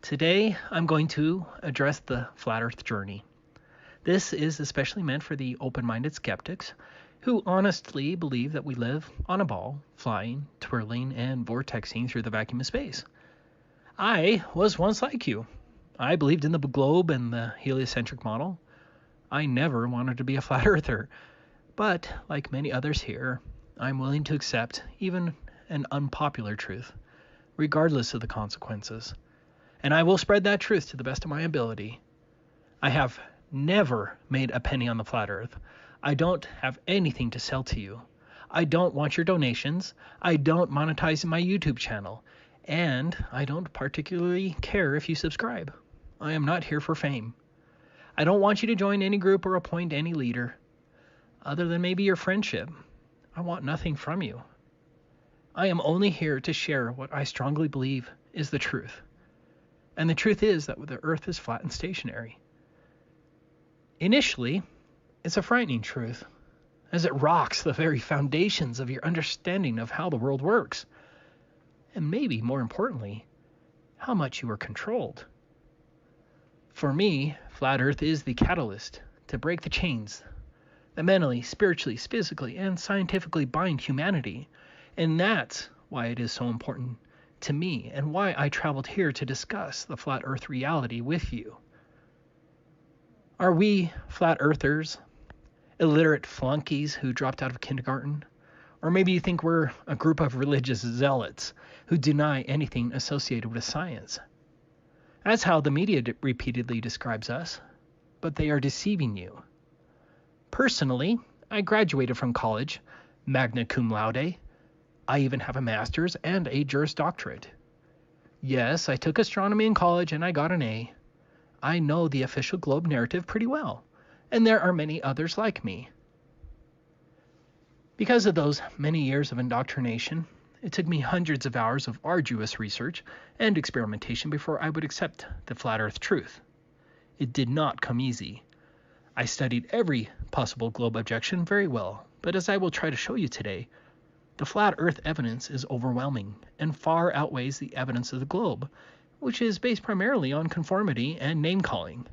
Today, I'm going to address the flat earth journey. This is especially meant for the open-minded skeptics who honestly believe that we live on a ball, flying, twirling, and vortexing through the vacuum of space. I was once like you. I believed in the globe and the heliocentric model. I never wanted to be a flat earther, but like many others here, I'm willing to accept even an unpopular truth, regardless of the consequences. And I will spread that truth to the best of my ability. I have never made a penny on the flat earth. I don't have anything to sell to you. I don't want your donations. I don't monetize my YouTube channel. And I don't particularly care if you subscribe. I am not here for fame. I don't want you to join any group or appoint any leader, other than maybe your friendship. I want nothing from you. I am only here to share what I strongly believe is the truth. And the truth is that the earth is flat and stationary. Initially, it's a frightening truth, as it rocks the very foundations of your understanding of how the world works. And maybe more importantly, how much you are controlled. For me, flat earth is the catalyst to break the chains that mentally, spiritually, physically, and scientifically bind humanity. And that's why it is so important to me and why I traveled here to discuss the flat earth reality with you. Are we flat earthers illiterate flunkies who dropped out of kindergarten? Or maybe you think we're a group of religious zealots who deny anything associated with science. That's how the media repeatedly describes us, but they are deceiving you. Personally, I graduated from college, magna cum laude. I even have a master's and a Juris Doctorate. Yes, I took astronomy in college and I got an A. I know the official globe narrative pretty well, and there are many others like me. Because of those many years of indoctrination, it took me hundreds of hours of arduous research and experimentation before I would accept the flat earth truth. It did not come easy. I studied every possible globe objection very well, but as I will try to show you today, the flat earth evidence is overwhelming and far outweighs the evidence of the globe, which is based primarily on conformity and name-calling.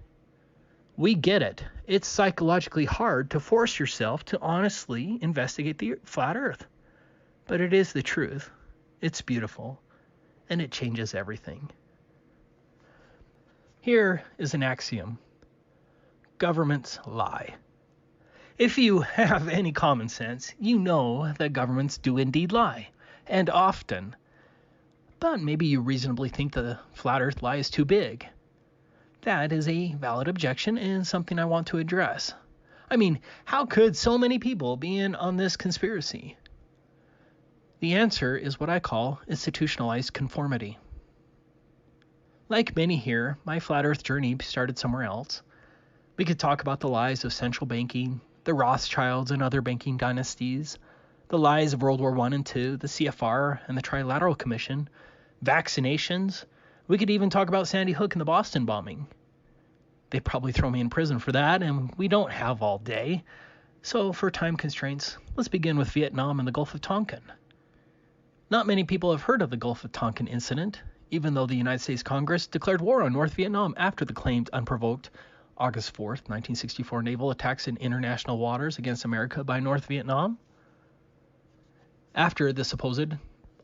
We get it. It's psychologically hard to force yourself to honestly investigate the flat earth. But it is the truth. It's beautiful. And it changes everything. Here is an axiom. Governments lie. If you have any common sense, you know that governments do indeed lie, and often. But maybe you reasonably think the flat earth lie is too big. That is a valid objection and something I want to address. I mean, how could so many people be in on this conspiracy? The answer is what I call institutionalized conformity. Like many here, my flat earth journey started somewhere else. We could talk about the lies of central banking, the Rothschilds and other banking dynasties, the lies of World War I and II, the CFR and the Trilateral Commission, vaccinations. We could even talk about Sandy Hook and the Boston bombing. They'd probably throw me in prison for that, and we don't have all day. So for time constraints, let's begin with Vietnam and the Gulf of Tonkin. Not many people have heard of the Gulf of Tonkin incident, even though the United States Congress declared war on North Vietnam after the claimed unprovoked August 4th, 1964 naval attacks in international waters against America by North Vietnam. After the supposed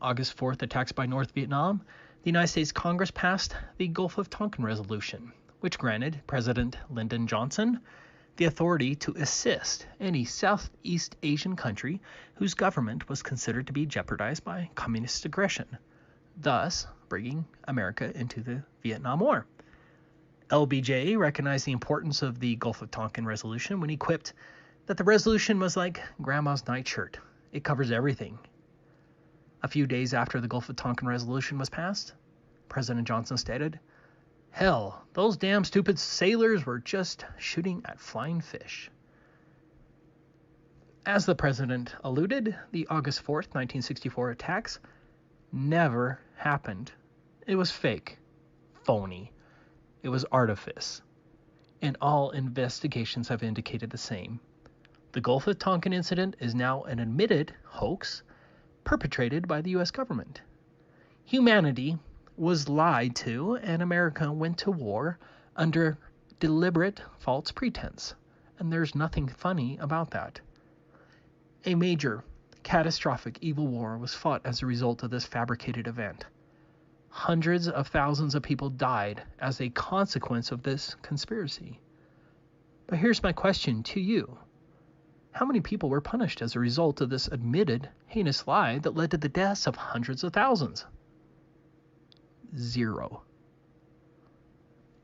August 4th attacks by North Vietnam, the United States Congress passed the Gulf of Tonkin Resolution, which granted President Lyndon Johnson the authority to assist any Southeast Asian country whose government was considered to be jeopardized by communist aggression, thus bringing America into the Vietnam War. LBJ recognized the importance of the Gulf of Tonkin resolution when he quipped that the resolution was like grandma's nightshirt. It covers everything. A few days after the Gulf of Tonkin resolution was passed, President Johnson stated, "Hell, those damn stupid sailors were just shooting at flying fish." As the president alluded, the August 4th, 1964 attacks never happened. It was fake, phony. It was artifice, and all investigations have indicated the same. The Gulf of Tonkin incident is now an admitted hoax perpetrated by the U.S. government. Humanity was lied to, and America went to war under deliberate false pretense. And there's nothing funny about that. A major, catastrophic evil war was fought as a result of this fabricated event. Hundreds of thousands of people died as a consequence of this conspiracy. But here's my question to you. How many people were punished as a result of this admitted heinous lie that led to the deaths of hundreds of thousands? 0.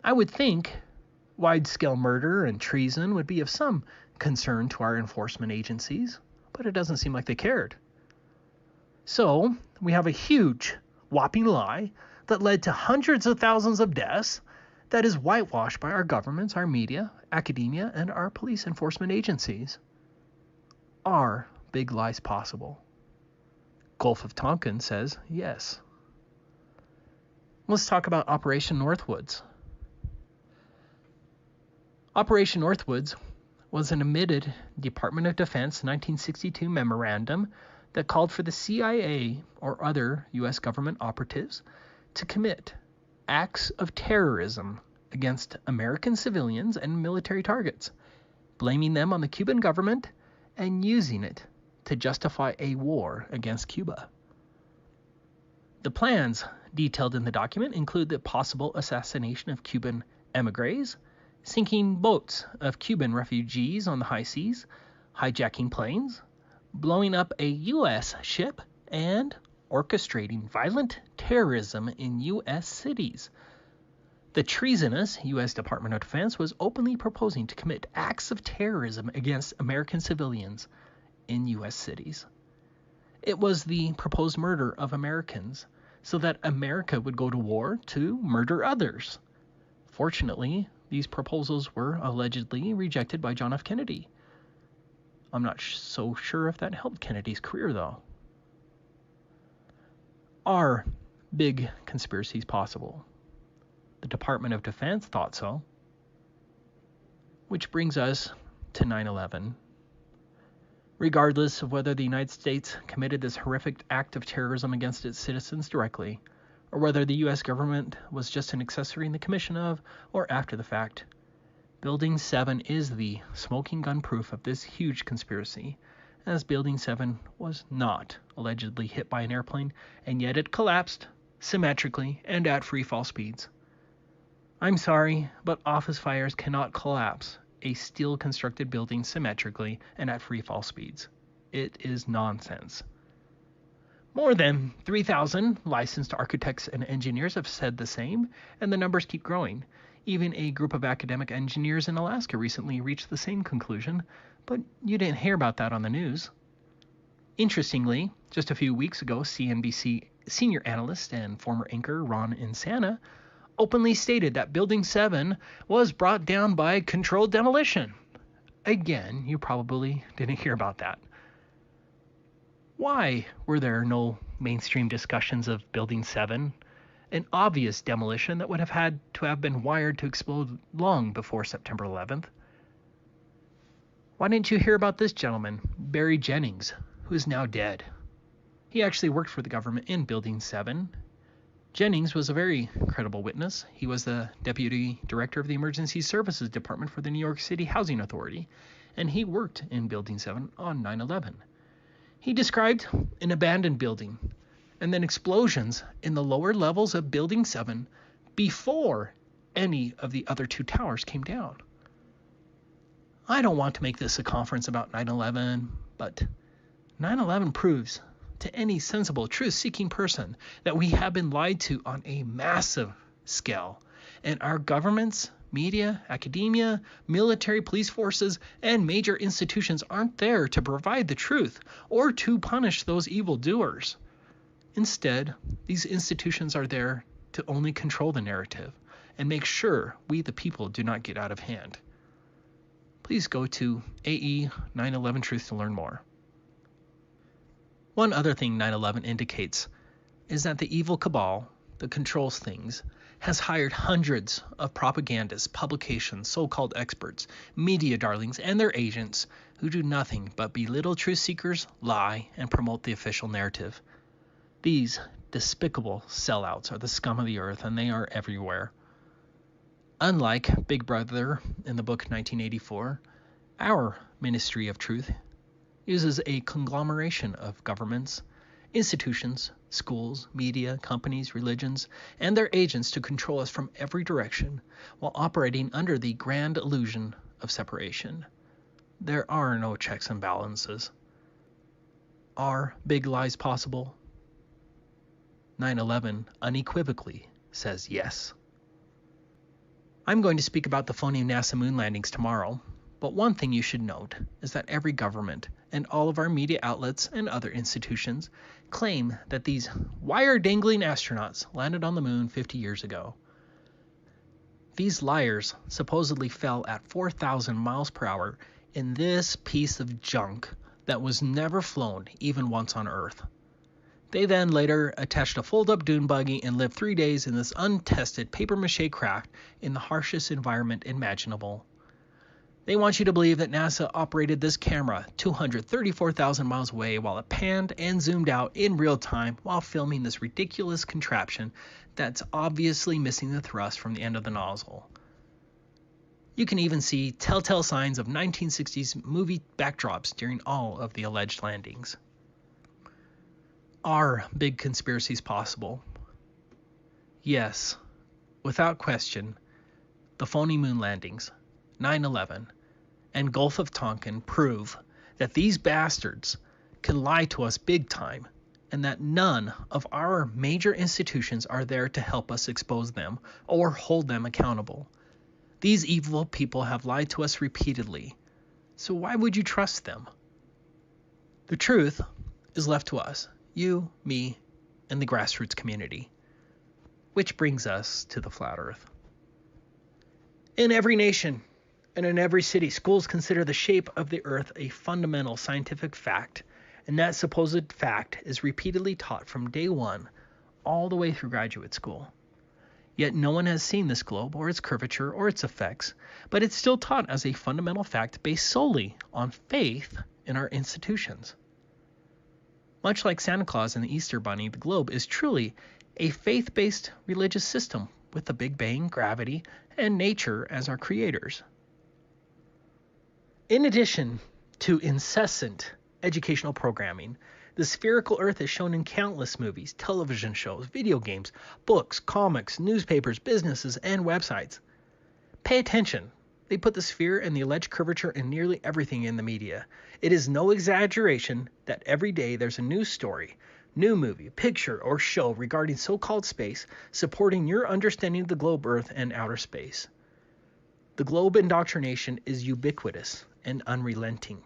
I would think wide-scale murder and treason would be of some concern to our enforcement agencies, but it doesn't seem like they cared. So, we have a huge, whopping lie that led to hundreds of thousands of deaths that is whitewashed by our governments, our media, academia, and our police enforcement agencies. Are big lies possible? Gulf of Tonkin says yes. Let's talk about Operation Northwoods. Operation Northwoods was an admitted Department of Defense 1962 memorandum that called for the CIA or other U.S. government operatives to commit acts of terrorism against American civilians and military targets, blaming them on the Cuban government and using it to justify a war against Cuba. The plans detailed in the document include the possible assassination of Cuban emigres, sinking boats of Cuban refugees on the high seas, hijacking planes, blowing up a U.S. ship, and orchestrating violent terrorism in U.S. cities. The treasonous U.S. Department of Defense was openly proposing to commit acts of terrorism against American civilians in U.S. cities. It was the proposed murder of Americans so that America would go to war to murder others. Fortunately, these proposals were allegedly rejected by John F. Kennedy. I'm not so sure if that helped Kennedy's career, though. Are big conspiracies possible? The Department of Defense thought so. Which brings us to 9/11. Regardless of whether the United States committed this horrific act of terrorism against its citizens directly, or whether the U.S. government was just an accessory in the commission of, or after the fact, Building 7 is the smoking gun proof of this huge conspiracy, as Building 7 was not allegedly hit by an airplane, and yet it collapsed symmetrically and at free fall speeds. I'm sorry, but office fires cannot collapse a steel-constructed building symmetrically and at free fall speeds. It is nonsense. More than 3,000 licensed architects and engineers have said the same, and the numbers keep growing. Even a group of academic engineers in Alaska recently reached the same conclusion, but you didn't hear about that on the news. Interestingly, just a few weeks ago, CNBC senior analyst and former anchor Ron Insana openly stated that Building 7 was brought down by controlled demolition. Again, you probably didn't hear about that. Why were there no mainstream discussions of Building 7, an obvious demolition that would have had to have been wired to explode long before September 11th? Why didn't you hear about this gentleman, Barry Jennings, who is now dead? He actually worked for the government in Building 7. Jennings was a very credible witness. He was the deputy director of the Emergency Services Department for the New York City Housing Authority, and he worked in Building 7 on 9/11. He described an abandoned building and then explosions in the lower levels of Building 7 before any of the other two towers came down. I don't want to make this a conference about 9/11, but 9/11 proves to any sensible, truth-seeking person that we have been lied to on a massive scale, and our governments, media, academia, military, police forces, and major institutions aren't there to provide the truth or to punish those evildoers. Instead, these institutions are there to only control the narrative and make sure we, the people, do not get out of hand. Please go to AE 9/11 Truth to learn more. One other thing 9/11 indicates is that the evil cabal that controls things has hired hundreds of propagandists, publications, so-called experts, media darlings, and their agents who do nothing but belittle truth seekers, lie, and promote the official narrative. These despicable sellouts are the scum of the earth, and they are everywhere. Unlike Big Brother in the book 1984, our Ministry of Truth uses a conglomeration of governments, institutions, schools, media, companies, religions, and their agents to control us from every direction while operating under the grand illusion of separation. There are no checks and balances. Are big lies possible? 9/11 unequivocally says yes. I'm going to speak about the phony NASA moon landings tomorrow, but one thing you should note is that every government and all of our media outlets and other institutions claim that these wire-dangling astronauts landed on the moon 50 years ago. These liars supposedly fell at 4,000 miles per hour in this piece of junk that was never flown even once on Earth. They then later attached a fold-up dune buggy and lived 3 days in this untested papier-mâché craft in the harshest environment imaginable. They want you to believe that NASA operated this camera 234,000 miles away while it panned and zoomed out in real time while filming this ridiculous contraption that's obviously missing the thrust from the end of the nozzle. You can even see telltale signs of 1960s movie backdrops during all of the alleged landings. Are big conspiracies possible? Yes, without question. The phony moon landings, 9/11, and Gulf of Tonkin prove that these bastards can lie to us big time, and that none of our major institutions are there to help us expose them or hold them accountable. These evil people have lied to us repeatedly, so why would you trust them? The truth is left to us, you, me, and the grassroots community. Which brings us to the flat earth. In every nation and in every city, schools consider the shape of the earth a fundamental scientific fact, and that supposed fact is repeatedly taught from day one all the way through graduate school. Yet no one has seen this globe or its curvature or its effects, but it's still taught as a fundamental fact based solely on faith in our institutions. Much like Santa Claus and the Easter Bunny, the globe is truly a faith-based religious system with the Big Bang, gravity, and nature as our creators. In addition to incessant educational programming, the spherical Earth is shown in countless movies, television shows, video games, books, comics, newspapers, businesses, and websites. Pay attention. They put the sphere and the alleged curvature in nearly everything in the media. It is no exaggeration that every day there's a news story, new movie, picture, or show regarding so-called space supporting your understanding of the globe, Earth, and outer space. The globe indoctrination is ubiquitous and unrelenting.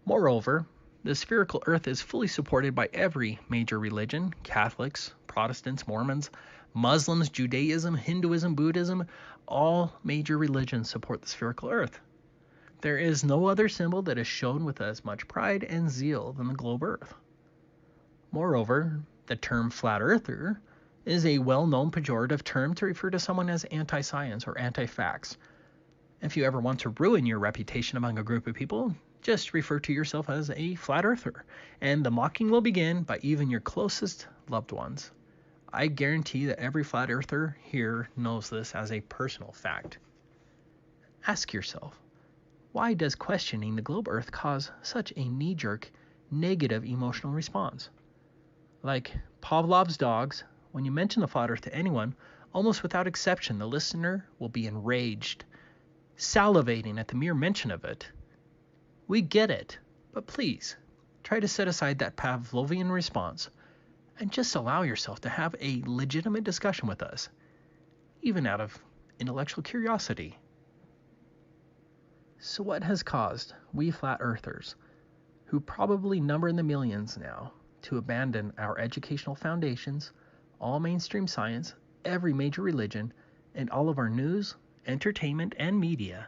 Moreover, the spherical Earth is fully supported by every major religion: Catholics, Protestants, Mormons, Muslims, Judaism, Hinduism, Buddhism. All major religions support the spherical Earth. There is no other symbol that is shown with as much pride and zeal than the globe Earth. Moreover, the term flat earther is a well-known pejorative term to refer to someone as anti-science or anti-facts. If you ever want to ruin your reputation among a group of people, just refer to yourself as a flat earther, and the mocking will begin by even your closest loved ones. I guarantee that every flat earther here knows this as a personal fact. Ask yourself, why does questioning the globe Earth cause such a knee-jerk, negative emotional response? Like Pavlov's dogs, when you mention the flat Earth to anyone, almost without exception, the listener will be enraged, salivating at the mere mention of it. We get it, but please, try to set aside that Pavlovian response and just allow yourself to have a legitimate discussion with us, even out of intellectual curiosity. So what has caused we flat earthers, who probably number in the millions now, to abandon our educational foundations, all mainstream science, every major religion, and all of our news, entertainment, and media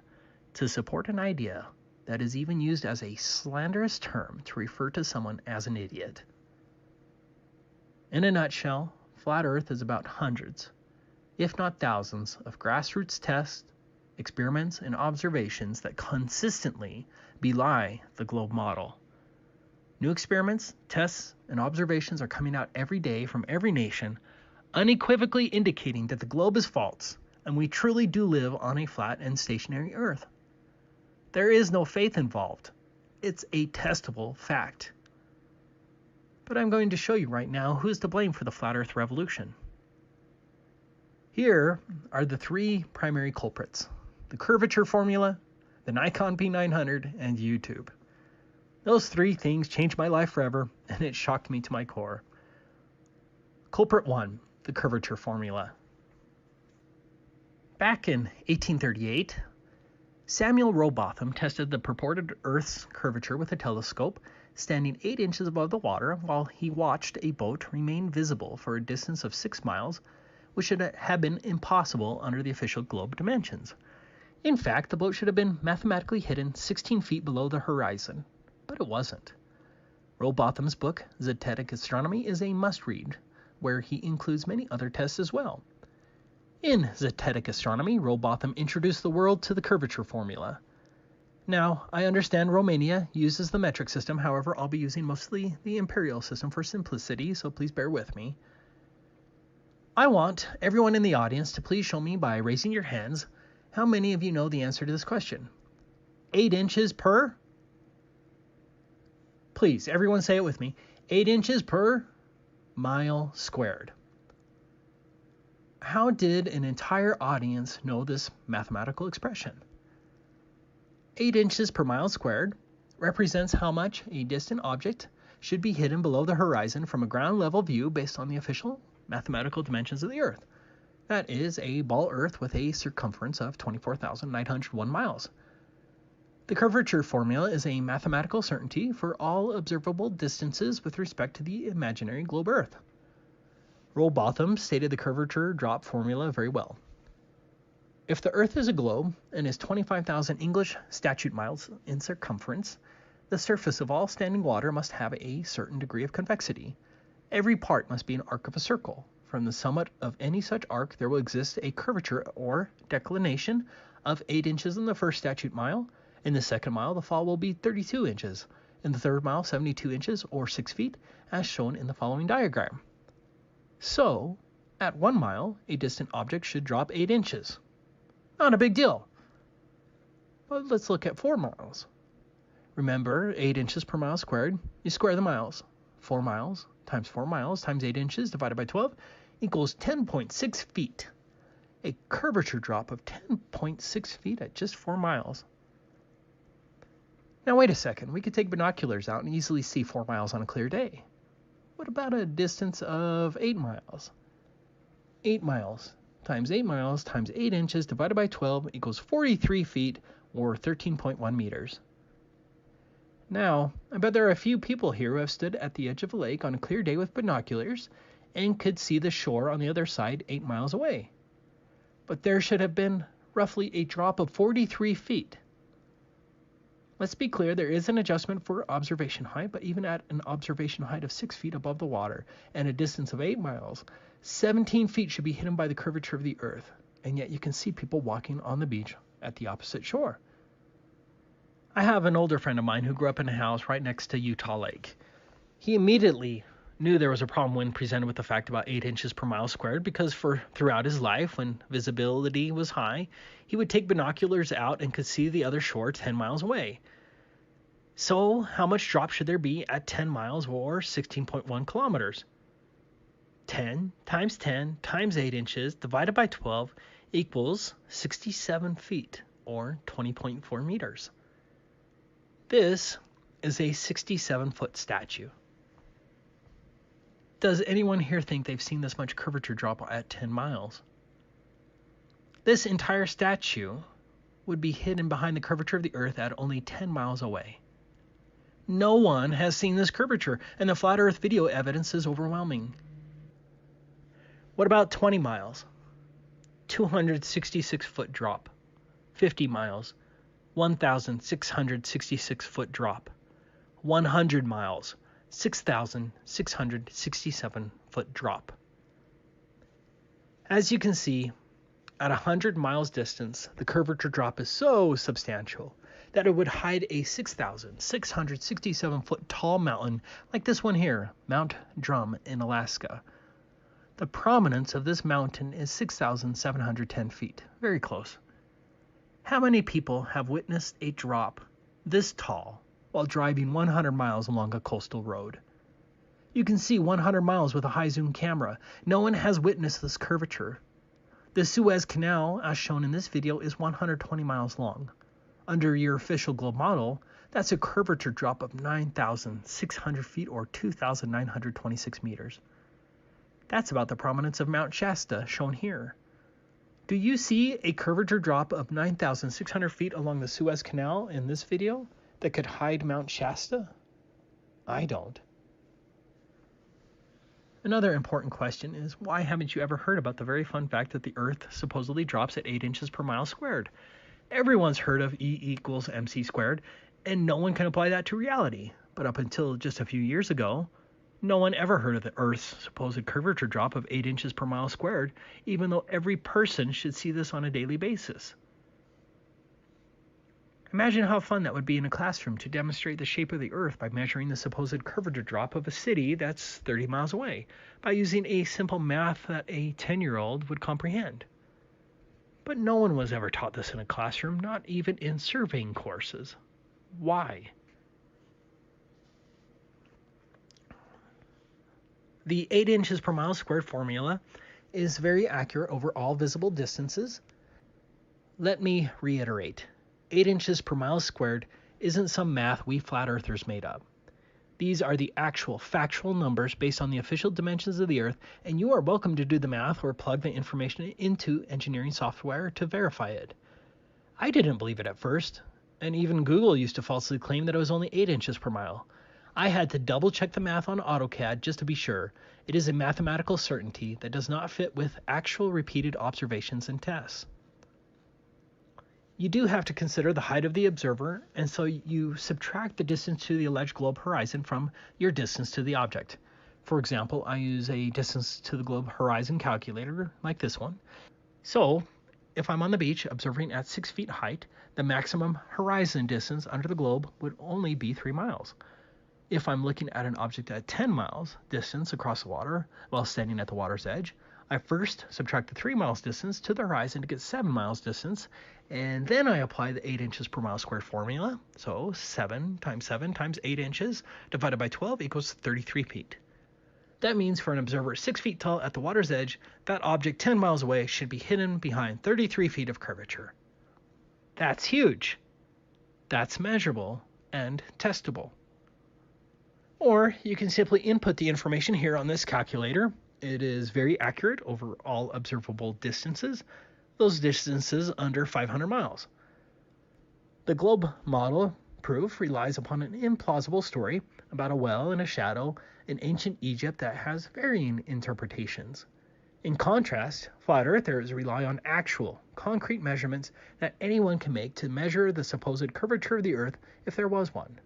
to support an idea that is even used as a slanderous term to refer to someone as an idiot? In a nutshell, Flat Earth is about hundreds, if not thousands, of grassroots tests, experiments, and observations that consistently belie the globe model. New experiments, tests, and observations are coming out every day from every nation, unequivocally indicating that the globe is false and we truly do live on a flat and stationary Earth. There is no faith involved. It's a testable fact. But I'm going to show you right now who's to blame for the flat Earth revolution. Here are the three primary culprits: the curvature formula, the Nikon P900, and YouTube. Those three things changed my life forever, and it shocked me to my core. Culprit 1, the curvature formula. Back in 1838, Samuel Rowbotham tested the purported Earth's curvature with a telescope standing 8 inches above the water while he watched a boat remain visible for a distance of 6 miles, which should have been impossible under the official globe dimensions. In fact, the boat should have been mathematically hidden 16 feet below the horizon, but it wasn't. Rowbotham's book, Zetetic Astronomy, is a must-read, where he includes many other tests as well. In Zetetic Astronomy, Rowbotham introduced the world to the curvature formula. Now, I understand Romania uses the metric system, however, I'll be using mostly the imperial system for simplicity, so please bear with me. I want everyone in the audience to please show me by raising your hands how many of you know the answer to this question. 8 inches per? Please, everyone say it with me. 8 inches per mile squared. How did an entire audience know this mathematical expression? 8 inches per mile squared represents how much a distant object should be hidden below the horizon from a ground level view based on the official mathematical dimensions of the Earth. That is a ball Earth with a circumference of 24,901 miles. The curvature formula is a mathematical certainty for all observable distances with respect to the imaginary globe Earth. Rowbotham stated the curvature drop formula very well. If the Earth is a globe and is 25,000 English statute miles in circumference, the surface of all standing water must have a certain degree of convexity. Every part must be an arc of a circle. From the summit of any such arc, there will exist a curvature or declination of 8 inches in the first statute mile. In the second mile, the fall will be 32 inches. In the third mile, 72 inches or 6 feet, as shown in the following diagram. So, at 1 mile, a distant object should drop 8 inches. Not a big deal. But let's look at 4 miles. Remember, 8 inches per mile squared, you square the miles. 4 miles times 4 miles times 8 inches divided by 12 equals 10.6 feet. A curvature drop of 10.6 feet at just 4 miles. Now wait a second, we could take binoculars out and easily see 4 miles on a clear day. What about a distance of 8 miles? 8 miles times 8 miles times 8 inches divided by 12 equals 43 feet or 13.1 meters. Now, I bet there are a few people here who have stood at the edge of a lake on a clear day with binoculars and could see the shore on the other side 8 miles away. But there should have been roughly a drop of 43 feet. Let's be clear, there is an adjustment for observation height, but even at an observation height of 6 feet above the water and a distance of 8 miles, 17 feet should be hidden by the curvature of the Earth, and yet you can see people walking on the beach at the opposite shore. I have an older friend of mine who grew up in a house right next to Utah Lake. He immediately knew there was a problem when presented with the fact about 8 inches per mile squared because throughout his life, when visibility was high, he would take binoculars out and could see the other shore 10 miles away. So how much drop should there be at 10 miles or 16.1 kilometers? 10 times 10 times 8 inches divided by 12 equals 67 feet or 20.4 meters. This is a 67-foot statue. Does anyone here think they've seen this much curvature drop at 10 miles? This entire statue would be hidden behind the curvature of the Earth at only 10 miles away. No one has seen this curvature, and the flat Earth video evidence is overwhelming. What about 20 miles? 266-foot drop. 50 miles. 1,666-foot drop. 100 miles. 6,667-foot drop. As you can see, at 100 miles distance, the curvature drop is so substantial that it would hide a 6,667-foot tall mountain like this one here, Mount Drum in Alaska. The prominence of this mountain is 6,710 feet. Very close. How many people have witnessed a drop this tall while driving 100 miles along a coastal road? You can see 100 miles with a high zoom camera. No one has witnessed this curvature. The Suez Canal, as shown in this video, is 120 miles long. Under your official globe model, that's a curvature drop of 9,600 feet or 2,926 meters. That's about the prominence of Mount Shasta, shown here. Do you see a curvature drop of 9,600 feet along the Suez Canal in this video that could hide Mount Shasta? I don't. Another important question is, why haven't you ever heard about the very fun fact that the Earth supposedly drops at 8 inches per mile squared? Everyone's heard of E equals mc squared, and no one can apply that to reality. But up until just a few years ago, no one ever heard of the Earth's supposed curvature drop of 8 inches per mile squared, even though every person should see this on a daily basis. Imagine how fun that would be in a classroom to demonstrate the shape of the Earth by measuring the supposed curvature drop of a city that's 30 miles away, by using a simple math that a 10-year-old would comprehend. But no one was ever taught this in a classroom, not even in surveying courses. Why? The 8 inches per mile squared formula is very accurate over all visible distances. Let me reiterate. 8 inches per mile squared isn't some math we flat earthers made up. These are the actual factual numbers based on the official dimensions of the Earth, and you are welcome to do the math or plug the information into engineering software to verify it. I didn't believe it at first, and even Google used to falsely claim that it was only 8 inches per mile. I had to double check the math on AutoCAD just to be sure. It is a mathematical certainty that does not fit with actual repeated observations and tests. You do have to consider the height of the observer, and so you subtract the distance to the alleged globe horizon from your distance to the object. For example, I use a distance to the globe horizon calculator like this one. So, if I'm on the beach observing at 6 feet height, the maximum horizon distance under the globe would only be 3 miles. If I'm looking at an object at 10 miles distance across the water while standing at the water's edge, I first subtract the 3 miles distance to the horizon to get 7 miles distance, and then I apply the 8 inches per mile squared formula. So 7 times 8 inches divided by 12 equals 33 feet. That means for an observer 6 feet tall at the water's edge, that object 10 miles away should be hidden behind 33 feet of curvature. That's huge. That's measurable and testable. Or you can simply input the information here on this calculator. It is very accurate over all observable distances, those distances under 500 miles. The globe model proof relies upon an implausible story about a well and a shadow in ancient Egypt that has varying interpretations. In contrast, flat earthers rely on actual, concrete measurements that anyone can make to measure the supposed curvature of the Earth if there was one.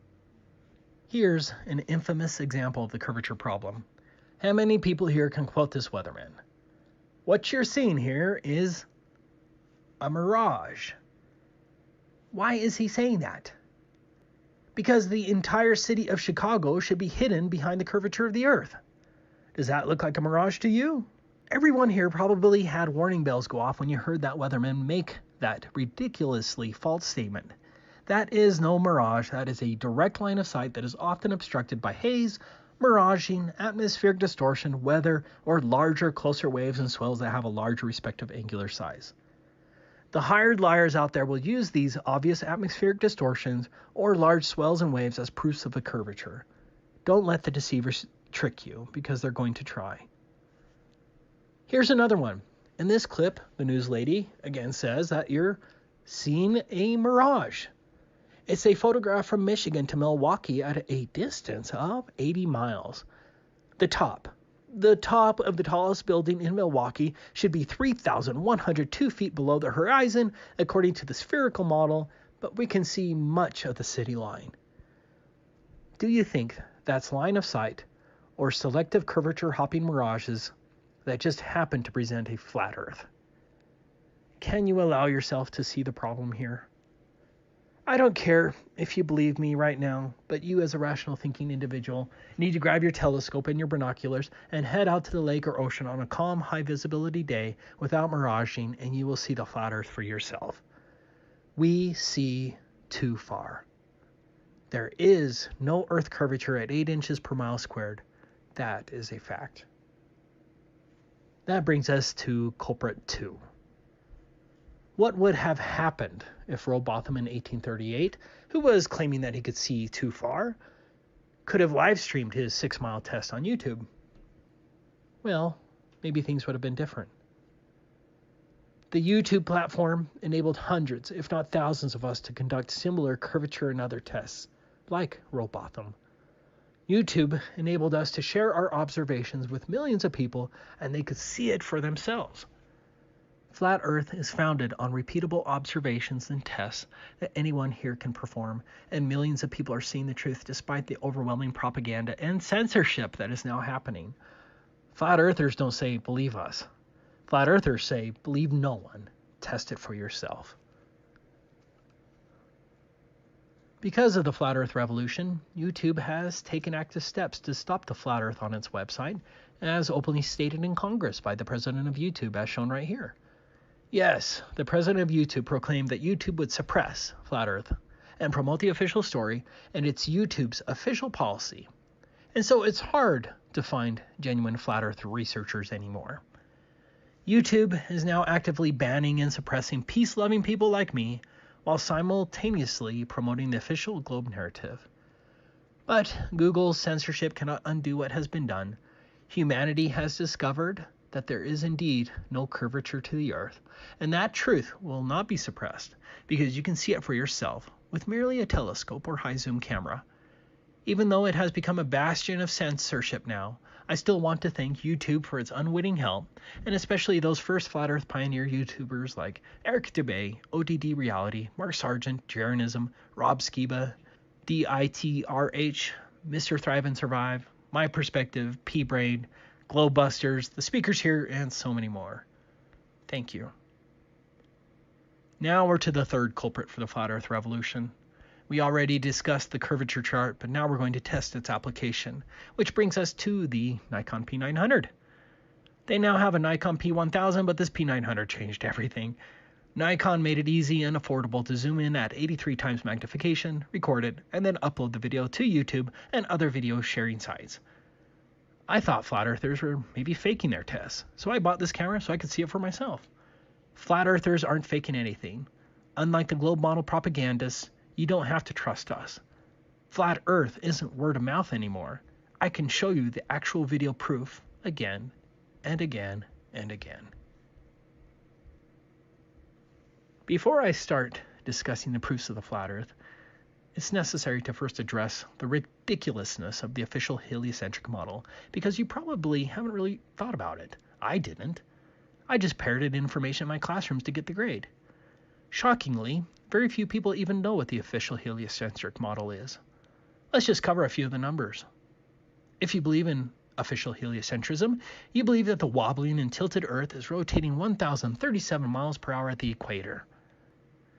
Here's an infamous example of the curvature problem. How many people here can quote this weatherman? What you're seeing here is a mirage. Why is he saying that? Because the entire city of Chicago should be hidden behind the curvature of the Earth. Does that look like a mirage to you? Everyone here probably had warning bells go off when you heard that weatherman make that ridiculously false statement. That is no mirage. That is a direct line of sight that is often obstructed by haze, miraging, atmospheric distortion, weather, or larger, closer waves and swells that have a larger respective angular size. The hired liars out there will use these obvious atmospheric distortions or large swells and waves as proofs of a curvature. Don't let the deceivers trick you, because they're going to try. Here's another one. In this clip, the news lady again says that you're seeing a mirage. It's a photograph from Michigan to Milwaukee at a distance of 80 miles. The top of the tallest building in Milwaukee should be 3,102 feet below the horizon, according to the spherical model, but we can see much of the city line. Do you think that's line of sight or selective curvature hopping mirages that just happen to present a flat Earth? Can you allow yourself to see the problem here? I don't care if you believe me right now, but you as a rational thinking individual need to grab your telescope and your binoculars and head out to the lake or ocean on a calm, high visibility day without miraging, and you will see the flat earth for yourself. We see too far. There is no earth curvature at 8 inches per mile squared. That is a fact. That brings us to culprit 2. What would have happened if Rowbotham in 1838, who was claiming that he could see too far, could have live streamed his 6-mile test on YouTube? Well, maybe things would have been different. The YouTube platform enabled hundreds, if not thousands of us to conduct similar curvature and other tests, like Rowbotham. YouTube enabled us to share our observations with millions of people, and they could see it for themselves. Flat Earth is founded on repeatable observations and tests that anyone here can perform, and millions of people are seeing the truth despite the overwhelming propaganda and censorship that is now happening. Flat Earthers don't say, believe us. Flat Earthers say, believe no one. Test it for yourself. Because of the Flat Earth revolution, YouTube has taken active steps to stop the Flat Earth on its website, as openly stated in Congress by the president of YouTube, as shown right here. Yes, the president of YouTube proclaimed that YouTube would suppress Flat Earth and promote the official story, and it's YouTube's official policy. And so it's hard to find genuine Flat Earth researchers anymore. YouTube is now actively banning and suppressing peace-loving people like me, while simultaneously promoting the official globe narrative. But Google's censorship cannot undo what has been done. Humanity has discovered that there is indeed no curvature to the earth, and that truth will not be suppressed because you can see it for yourself with merely a telescope or high zoom camera. Even though it has become a bastion of censorship now, I still want to thank YouTube for its unwitting help, and especially those first Flat Earth pioneer YouTubers like Eric DeBay, ODD Reality, Mark Sargent, Jeranism, Rob Skiba, DITRH, Mr. Thrive and Survive, My Perspective, P-Brain, Glowbusters, the speakers here, and so many more. Thank you. Now we're to the third culprit for the Flat Earth revolution. We already discussed the curvature chart, but now we're going to test its application, which brings us to the Nikon P900. They now have a Nikon P1000, but this P900 changed everything. Nikon made it easy and affordable to zoom in at 83 times magnification, record it, and then upload the video to YouTube and other video sharing sites. I thought Flat Earthers were maybe faking their tests, so I bought this camera so I could see it for myself. Flat Earthers aren't faking anything. Unlike the globe model propagandists, you don't have to trust us. Flat Earth isn't word of mouth anymore. I can show you the actual video proof again and again and again. Before I start discussing the proofs of the Flat Earth, it's necessary to first address the ridiculousness of the official heliocentric model, because you probably haven't really thought about it. I didn't. I just parroted information in my classrooms to get the grade. Shockingly, very few people even know what the official heliocentric model is. Let's just cover a few of the numbers. If you believe in official heliocentrism, you believe that the wobbling and tilted Earth is rotating 1,037 miles per hour at the equator.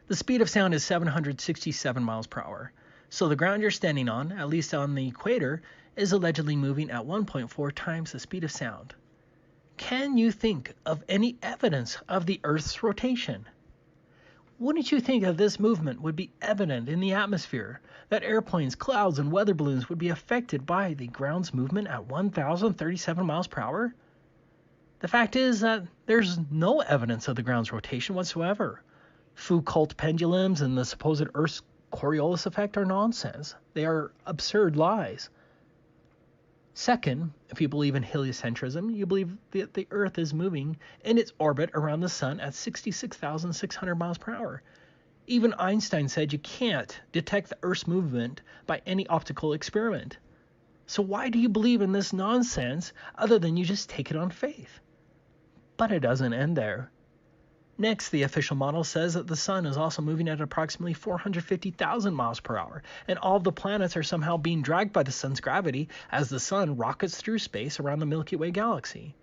The speed of sound is 767 miles per hour, so the ground you're standing on, at least on the equator, is allegedly moving at 1.4 times the speed of sound. Can you think of any evidence of the Earth's rotation? Wouldn't you think that this movement would be evident in the atmosphere, that airplanes, clouds, and weather balloons would be affected by the ground's movement at 1,037 miles per hour? The fact is that there's no evidence of the ground's rotation whatsoever. Foucault pendulums and the supposed Earth's Coriolis effect are nonsense. They are absurd lies. Second, if you believe in heliocentrism, you believe that the Earth is moving in its orbit around the Sun at 66,600 miles per hour. Even Einstein said you can't detect the Earth's movement by any optical experiment. So why do you believe in this nonsense other than you just take it on faith? But it doesn't end there. Next, the official model says that the Sun is also moving at approximately 450,000 miles per hour, and all of the planets are somehow being dragged by the Sun's gravity as the Sun rockets through space around the Milky Way galaxy.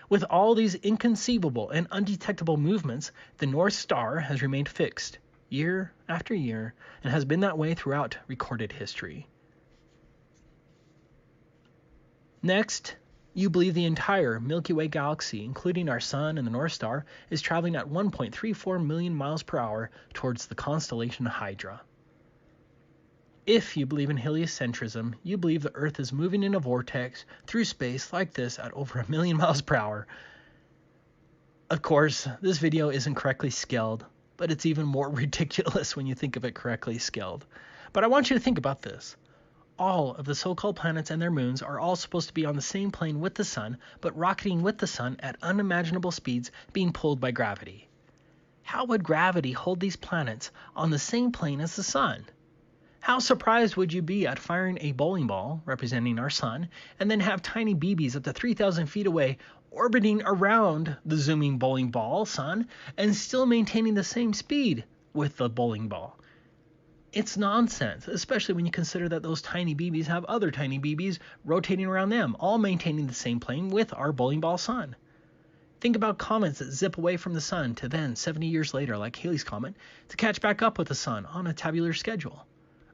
With all these inconceivable and undetectable movements, the North Star has remained fixed. year after year, and has been that way throughout recorded history. Next, you believe the entire Milky Way galaxy, including our Sun and the North Star, is traveling at 1.34 million miles per hour towards the constellation Hydra. If you believe in heliocentrism, you believe the Earth is moving in a vortex through space like this at over 1 million miles per hour. Of course, this video isn't correctly scaled, but it's even more ridiculous when you think of it correctly scaled. But I want you to think about this. All of the so-called planets and their moons are all supposed to be on the same plane with the Sun, but rocketing with the Sun at unimaginable speeds, being pulled by gravity. How would gravity hold these planets on the same plane as the Sun? How surprised would you be at firing a bowling ball, representing our Sun, and then have tiny BBs up to 3,000 feet away orbiting around the zooming bowling ball, Sun, and still maintaining the same speed with the bowling ball? It's nonsense, especially when you consider that those tiny BBs have other tiny BBs rotating around them, all maintaining the same plane with our bowling ball Sun. Think about comets that zip away from the Sun to then, 70 years later, like Halley's Comet, to catch back up with the Sun on a tabular schedule.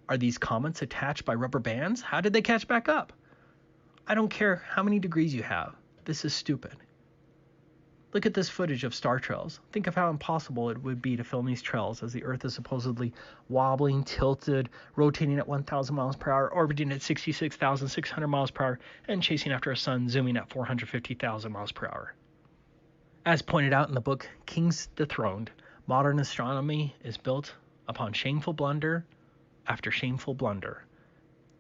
Are these comets attached by rubber bands? How did they catch back up? I don't care how many degrees you have. This is stupid. Look at this footage of star trails. Think of how impossible it would be to film these trails as the Earth is supposedly wobbling, tilted, rotating at 1,000 miles per hour, orbiting at 66,600 miles per hour, and chasing after a Sun zooming at 450,000 miles per hour. As pointed out in the book Kings Dethroned, modern astronomy is built upon shameful blunder after shameful blunder.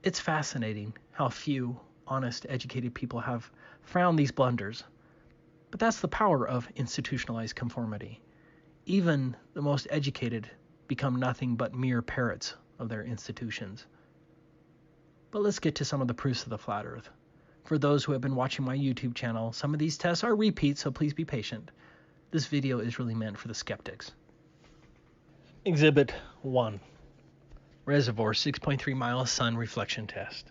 It's fascinating how few honest, educated people have found these blunders. But that's the power of institutionalized conformity. Even the most educated become nothing but mere parrots of their institutions. But let's get to some of the proofs of the flat Earth. For those who have been watching my YouTube channel, some of these tests are repeats, so please be patient. This video is really meant for the skeptics. Exhibit 1. Reservoir 6.3 mile sun reflection test.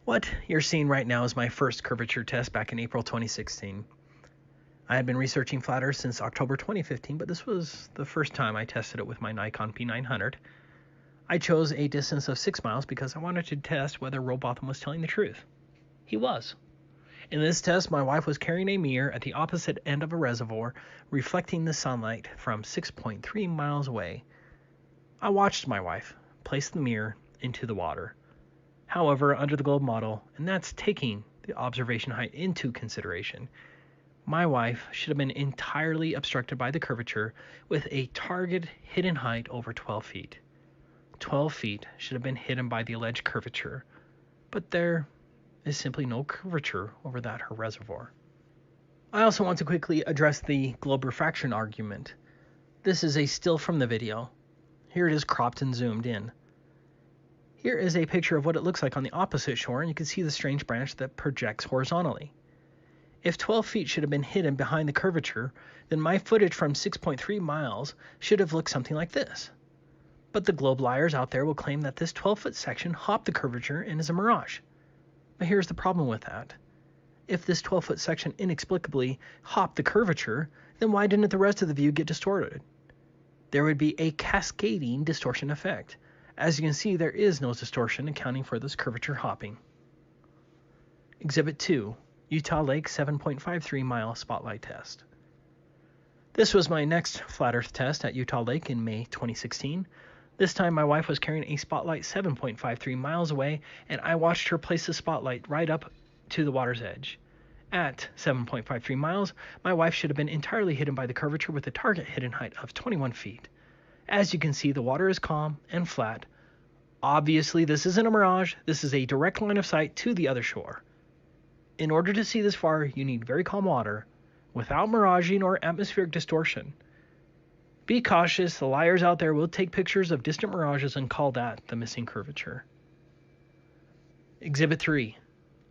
What you're seeing right now is my first curvature test back in April 2016. I had been researching flat Earth since October 2015, but this was the first time I tested it with my Nikon P900. I chose a distance of 6 miles because I wanted to test whether Robotham was telling the truth. He was. In this test, my wife was carrying a mirror at the opposite end of a reservoir, reflecting the sunlight from 6.3 miles away. I watched my wife place the mirror into the water. However, under the globe model, and that's taking the observation height into consideration, my wife should have been entirely obstructed by the curvature with a target hidden height over 12 feet. 12 feet should have been hidden by the alleged curvature, but there is simply no curvature over that her reservoir. I also want to quickly address the globe refraction argument. This is a still from the video. Here it is cropped and zoomed in. Here is a picture of what it looks like on the opposite shore, and you can see the strange branch that projects horizontally. If 12 feet should have been hidden behind the curvature, then my footage from 6.3 miles should have looked something like this. But the globe liars out there will claim that this 12-foot section hopped the curvature and is a mirage. But here's the problem with that. If this 12-foot section inexplicably hopped the curvature, then why didn't the rest of the view get distorted? There would be a cascading distortion effect. As you can see, there is no distortion accounting for this curvature hopping. Exhibit 2, Utah Lake 7.53 mile spotlight test. This was my next flat Earth test at Utah Lake in May 2016. This time my wife was carrying a spotlight 7.53 miles away, and I watched her place the spotlight right up to the water's edge. At 7.53 miles, my wife should have been entirely hidden by the curvature with a target hidden height of 21 feet. As you can see, the water is calm and flat. Obviously, this isn't a mirage. This is a direct line of sight to the other shore. In order to see this far, you need very calm water, without miraging or atmospheric distortion. Be cautious. The liars out there will take pictures of distant mirages and call that the missing curvature. Exhibit 3,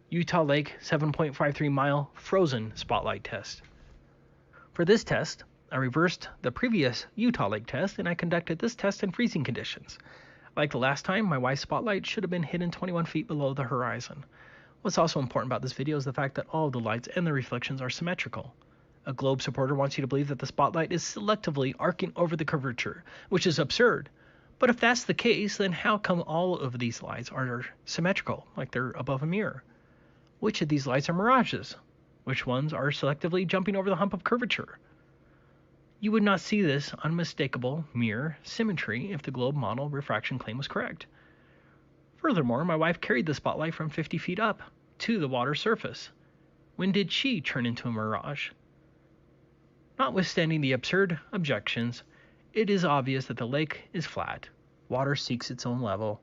Utah Lake 7.53 mile frozen spotlight test. For this test, I reversed the previous Utah Lake test, and I conducted this test in freezing conditions. Like the last time, my wife's spotlight should have been hidden 21 feet below the horizon. What's also important about this video is the fact that all of the lights and the reflections are symmetrical. A globe supporter wants you to believe that the spotlight is selectively arcing over the curvature, which is absurd. But if that's the case, then how come all of these lights are symmetrical, like they're above a mirror? Which of these lights are mirages? Which ones are selectively jumping over the hump of curvature? You would not see this unmistakable mirror symmetry if the globe model refraction claim was correct. Furthermore, my wife carried the spotlight from 50 feet up to the water surface. When did she turn into a mirage? Notwithstanding the absurd objections, it is obvious that the lake is flat. Water seeks its own level.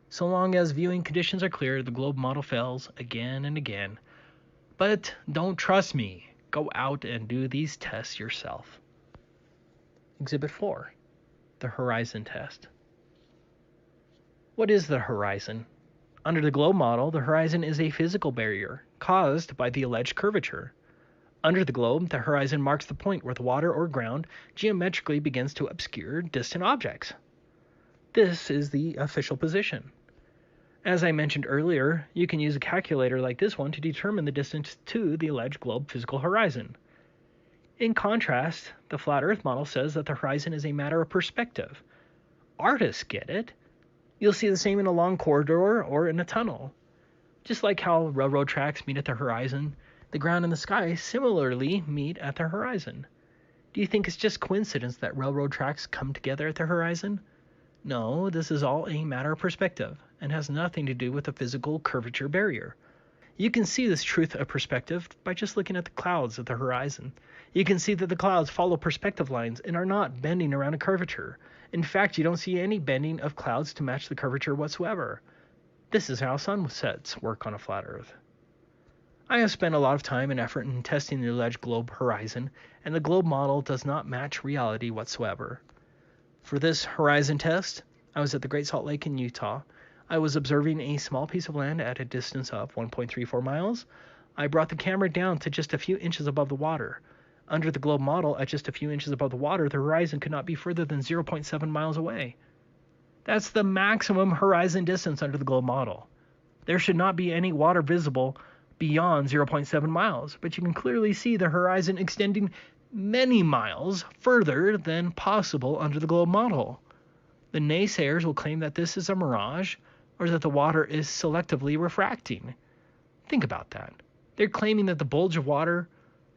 So long as viewing conditions are clear, the globe model fails again and again. But don't trust me. Go out and do these tests yourself. Exhibit 4. The Horizon Test. What is the horizon? Under the globe model, the horizon is a physical barrier caused by the alleged curvature. Under the globe, the horizon marks the point where the water or ground geometrically begins to obscure distant objects. This is the official position. As I mentioned earlier, you can use a calculator like this one to determine the distance to the alleged globe physical horizon. In contrast, the flat Earth model says that the horizon is a matter of perspective. Artists get it. You'll see the same in a long corridor or in a tunnel. Just like how railroad tracks meet at the horizon, the ground and the sky similarly meet at the horizon. Do you think it's just coincidence that railroad tracks come together at the horizon? No, this is all a matter of perspective and has nothing to do with the physical curvature barrier. You can see this truth of perspective by just looking at the clouds at the horizon. You can see that the clouds follow perspective lines and are not bending around a curvature. In fact, you don't see any bending of clouds to match the curvature whatsoever. This is how sunsets work on a flat Earth. I have spent a lot of time and effort in testing the alleged globe horizon, and the globe model does not match reality whatsoever. For this horizon test, I was at the Great Salt Lake in Utah. I was observing a small piece of land at a distance of 1.34 miles. I brought the camera down to just a few inches above the water. Under the globe model, at just a few inches above the water, the horizon could not be further than 0.7 miles away. That's the maximum horizon distance under the globe model. There should not be any water visible beyond 0.7 miles, but you can clearly see the horizon extending many miles further than possible under the globe model. The naysayers will claim that this is a mirage or that the water is selectively refracting. Think about that. They're claiming that the bulge of water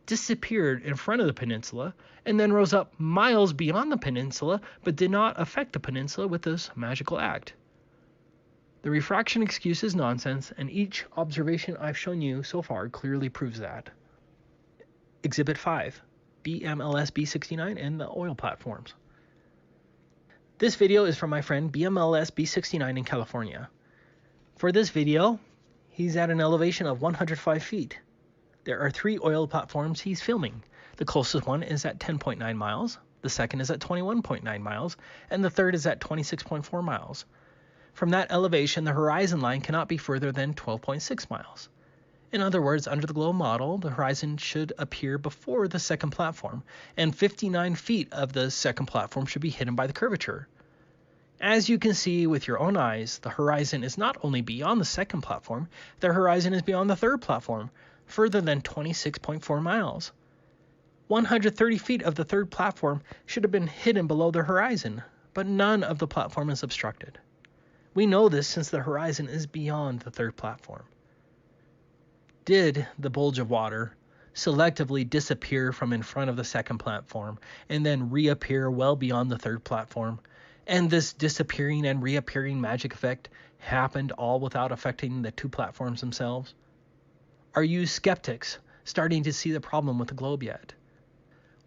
disappeared in front of the peninsula and then rose up miles beyond the peninsula but did not affect the peninsula with this magical act. The refraction excuse is nonsense, and each observation I've shown you so far clearly proves that. Exhibit 5. BMLS B69 and the oil platforms. This video is from my friend BMLS B69 in California. For this video, he's at an elevation of 105 feet. There are 3 oil platforms he's filming. The closest one is at 10.9 miles, the second is at 21.9 miles, and the third is at 26.4 miles. From that elevation, the horizon line cannot be further than 12.6 miles. In other words, under the globe model, the horizon should appear before the second platform, and 59 feet of the second platform should be hidden by the curvature. As you can see with your own eyes, the horizon is not only beyond the second platform, the horizon is beyond the third platform, further than 26.4 miles. 130 feet of the third platform should have been hidden below the horizon, but none of the platform is obstructed. We know this since the horizon is beyond the third platform. Did the bulge of water selectively disappear from in front of the second platform and then reappear well beyond the third platform? And this disappearing and reappearing magic effect happened all without affecting the 2 platforms themselves? Are you skeptics starting to see the problem with the globe yet?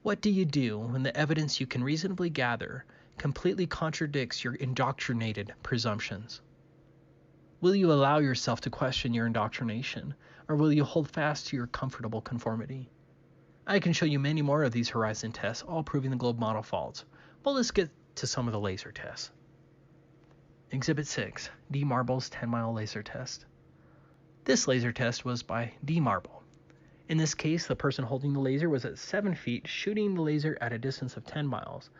What do you do when the evidence you can reasonably gather completely contradicts your indoctrinated presumptions? Will you allow yourself to question your indoctrination, or will you hold fast to your comfortable conformity? I can show you many more of these horizon tests, all proving the globe model faults, but let's get to some of the laser tests. Exhibit 6, D. Marble's 10-mile laser test. This laser test was by D. Marble. In this case, the person holding the laser was at 7 feet, shooting the laser at a distance of 10 miles.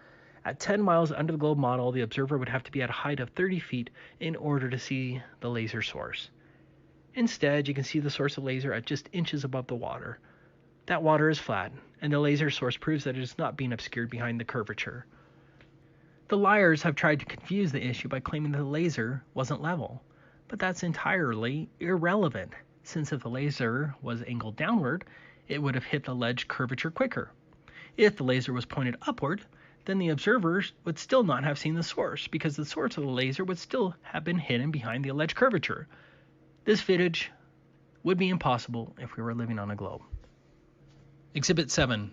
At 10 miles under the globe model, the observer would have to be at a height of 30 feet in order to see the laser source. Instead, you can see the source of laser at just inches above the water. That water is flat, and the laser source proves that it is not being obscured behind the curvature. The liars have tried to confuse the issue by claiming that the laser wasn't level, but that's entirely irrelevant, since if the laser was angled downward, it would have hit the alleged curvature quicker. If the laser was pointed upward, then the observers would still not have seen the source, because the source of the laser would still have been hidden behind the alleged curvature. This footage would be impossible if we were living on a globe. Exhibit 7.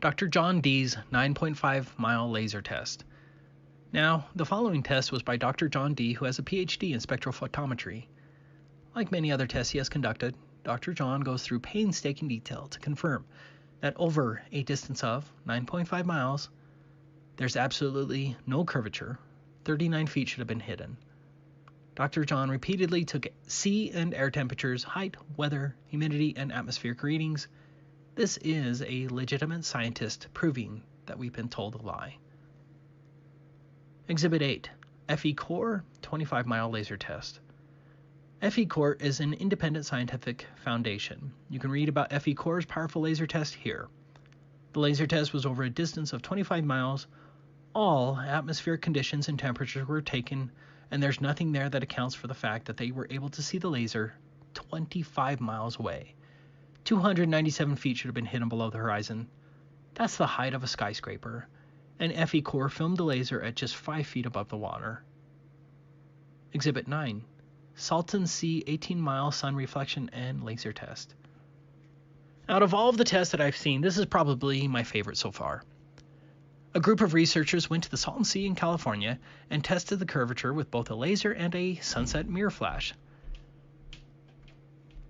Dr. John Dee's 9.5-mile laser test. Now, the following test was by Dr. John Dee, who has a PhD in spectrophotometry. Like many other tests he has conducted, Dr. John goes through painstaking detail to confirm that over a distance of 9.5 miles, there's absolutely no curvature. 39 feet should have been hidden. Dr. John repeatedly took sea and air temperatures, height, weather, humidity, and atmospheric readings. This is a legitimate scientist proving that we've been told a lie. Exhibit 8. FE Core 25-mile laser test. FE Core is an independent scientific foundation. You can read about FE Core's powerful laser test here. The laser test was over a distance of 25 miles. All atmospheric conditions and temperatures were taken, and there's nothing there that accounts for the fact that they were able to see the laser 25 miles away. 297 feet should have been hidden below the horizon. That's the height of a skyscraper. And FE Core filmed the laser at just 5 feet above the water. Exhibit 9. Salton Sea 18-mile sun reflection and laser test. Out of all of the tests that I've seen, this is probably my favorite so far. A group of researchers went to the Salton Sea in California and tested the curvature with both a laser and a sunset mirror flash.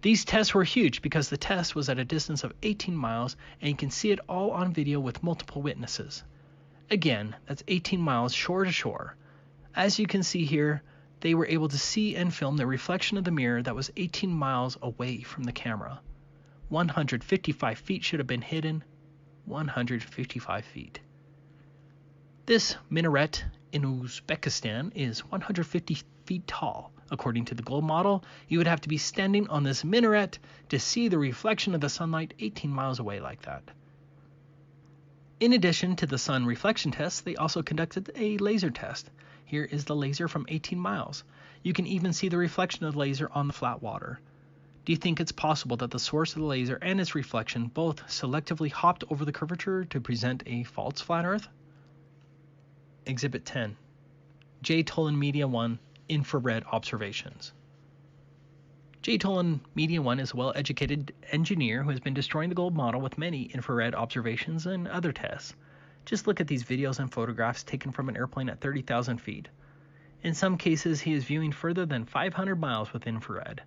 These tests were huge because the test was at a distance of 18 miles, and you can see it all on video with multiple witnesses. Again, that's 18 miles shore to shore. As you can see here, they were able to see and film the reflection of the mirror that was 18 miles away from the camera. 155 feet should have been hidden. 155 feet. This minaret in Uzbekistan is 150 feet tall. According to the globe model, you would have to be standing on this minaret to see the reflection of the sunlight 18 miles away like that. In addition to the sun reflection test, they also conducted a laser test. Here is the laser from 18 miles. You can even see the reflection of the laser on the flat water. Do you think it's possible that the source of the laser and its reflection both selectively hopped over the curvature to present a false flat Earth? Exhibit 10. J. Tolan Media 1 Infrared Observations. J. Tolan Media 1 is a well-educated engineer who has been destroying the globe model with many infrared observations and other tests. Just look at these videos and photographs taken from an airplane at 30,000 feet. In some cases, he is viewing further than 500 miles with infrared.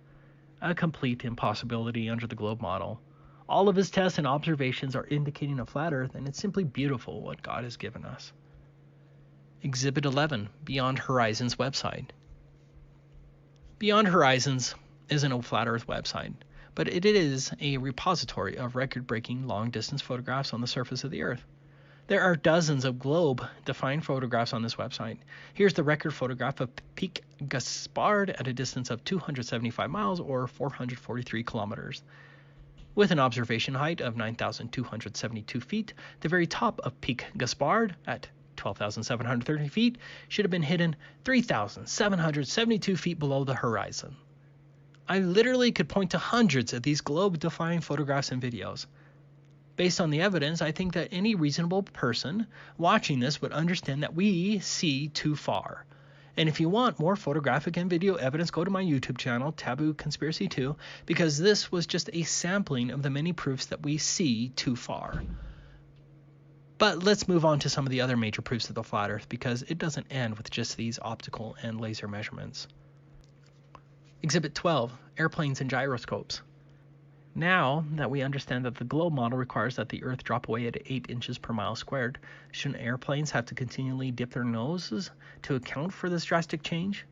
A complete impossibility under the globe model. All of his tests and observations are indicating a flat Earth, and it's simply beautiful what God has given us. Exhibit 11, Beyond Horizons website. Beyond Horizons isn't a flat Earth website, but it is a repository of record-breaking long-distance photographs on the surface of the Earth. There are dozens of globe-defined photographs on this website. Here's the record photograph of Peak Gaspard at a distance of 275 miles or 443 kilometers. With an observation height of 9,272 feet, the very top of Peak Gaspard at 12,730 feet should have been hidden 3,772 feet below the horizon. I literally could point to hundreds of these globe-defying photographs and videos. Based on the evidence, I think that any reasonable person watching this would understand that we see too far. And if you want more photographic and video evidence, go to my YouTube channel, Taboo Conspiracy 2, because this was just a sampling of the many proofs that we see too far. But let's move on to some of the other major proofs of the flat Earth, because it doesn't end with just these optical and laser measurements. Exhibit 12, Airplanes and Gyroscopes. Now that we understand that the globe model requires that the Earth drop away at 8 inches per mile squared, shouldn't airplanes have to continually dip their noses to account for this drastic change?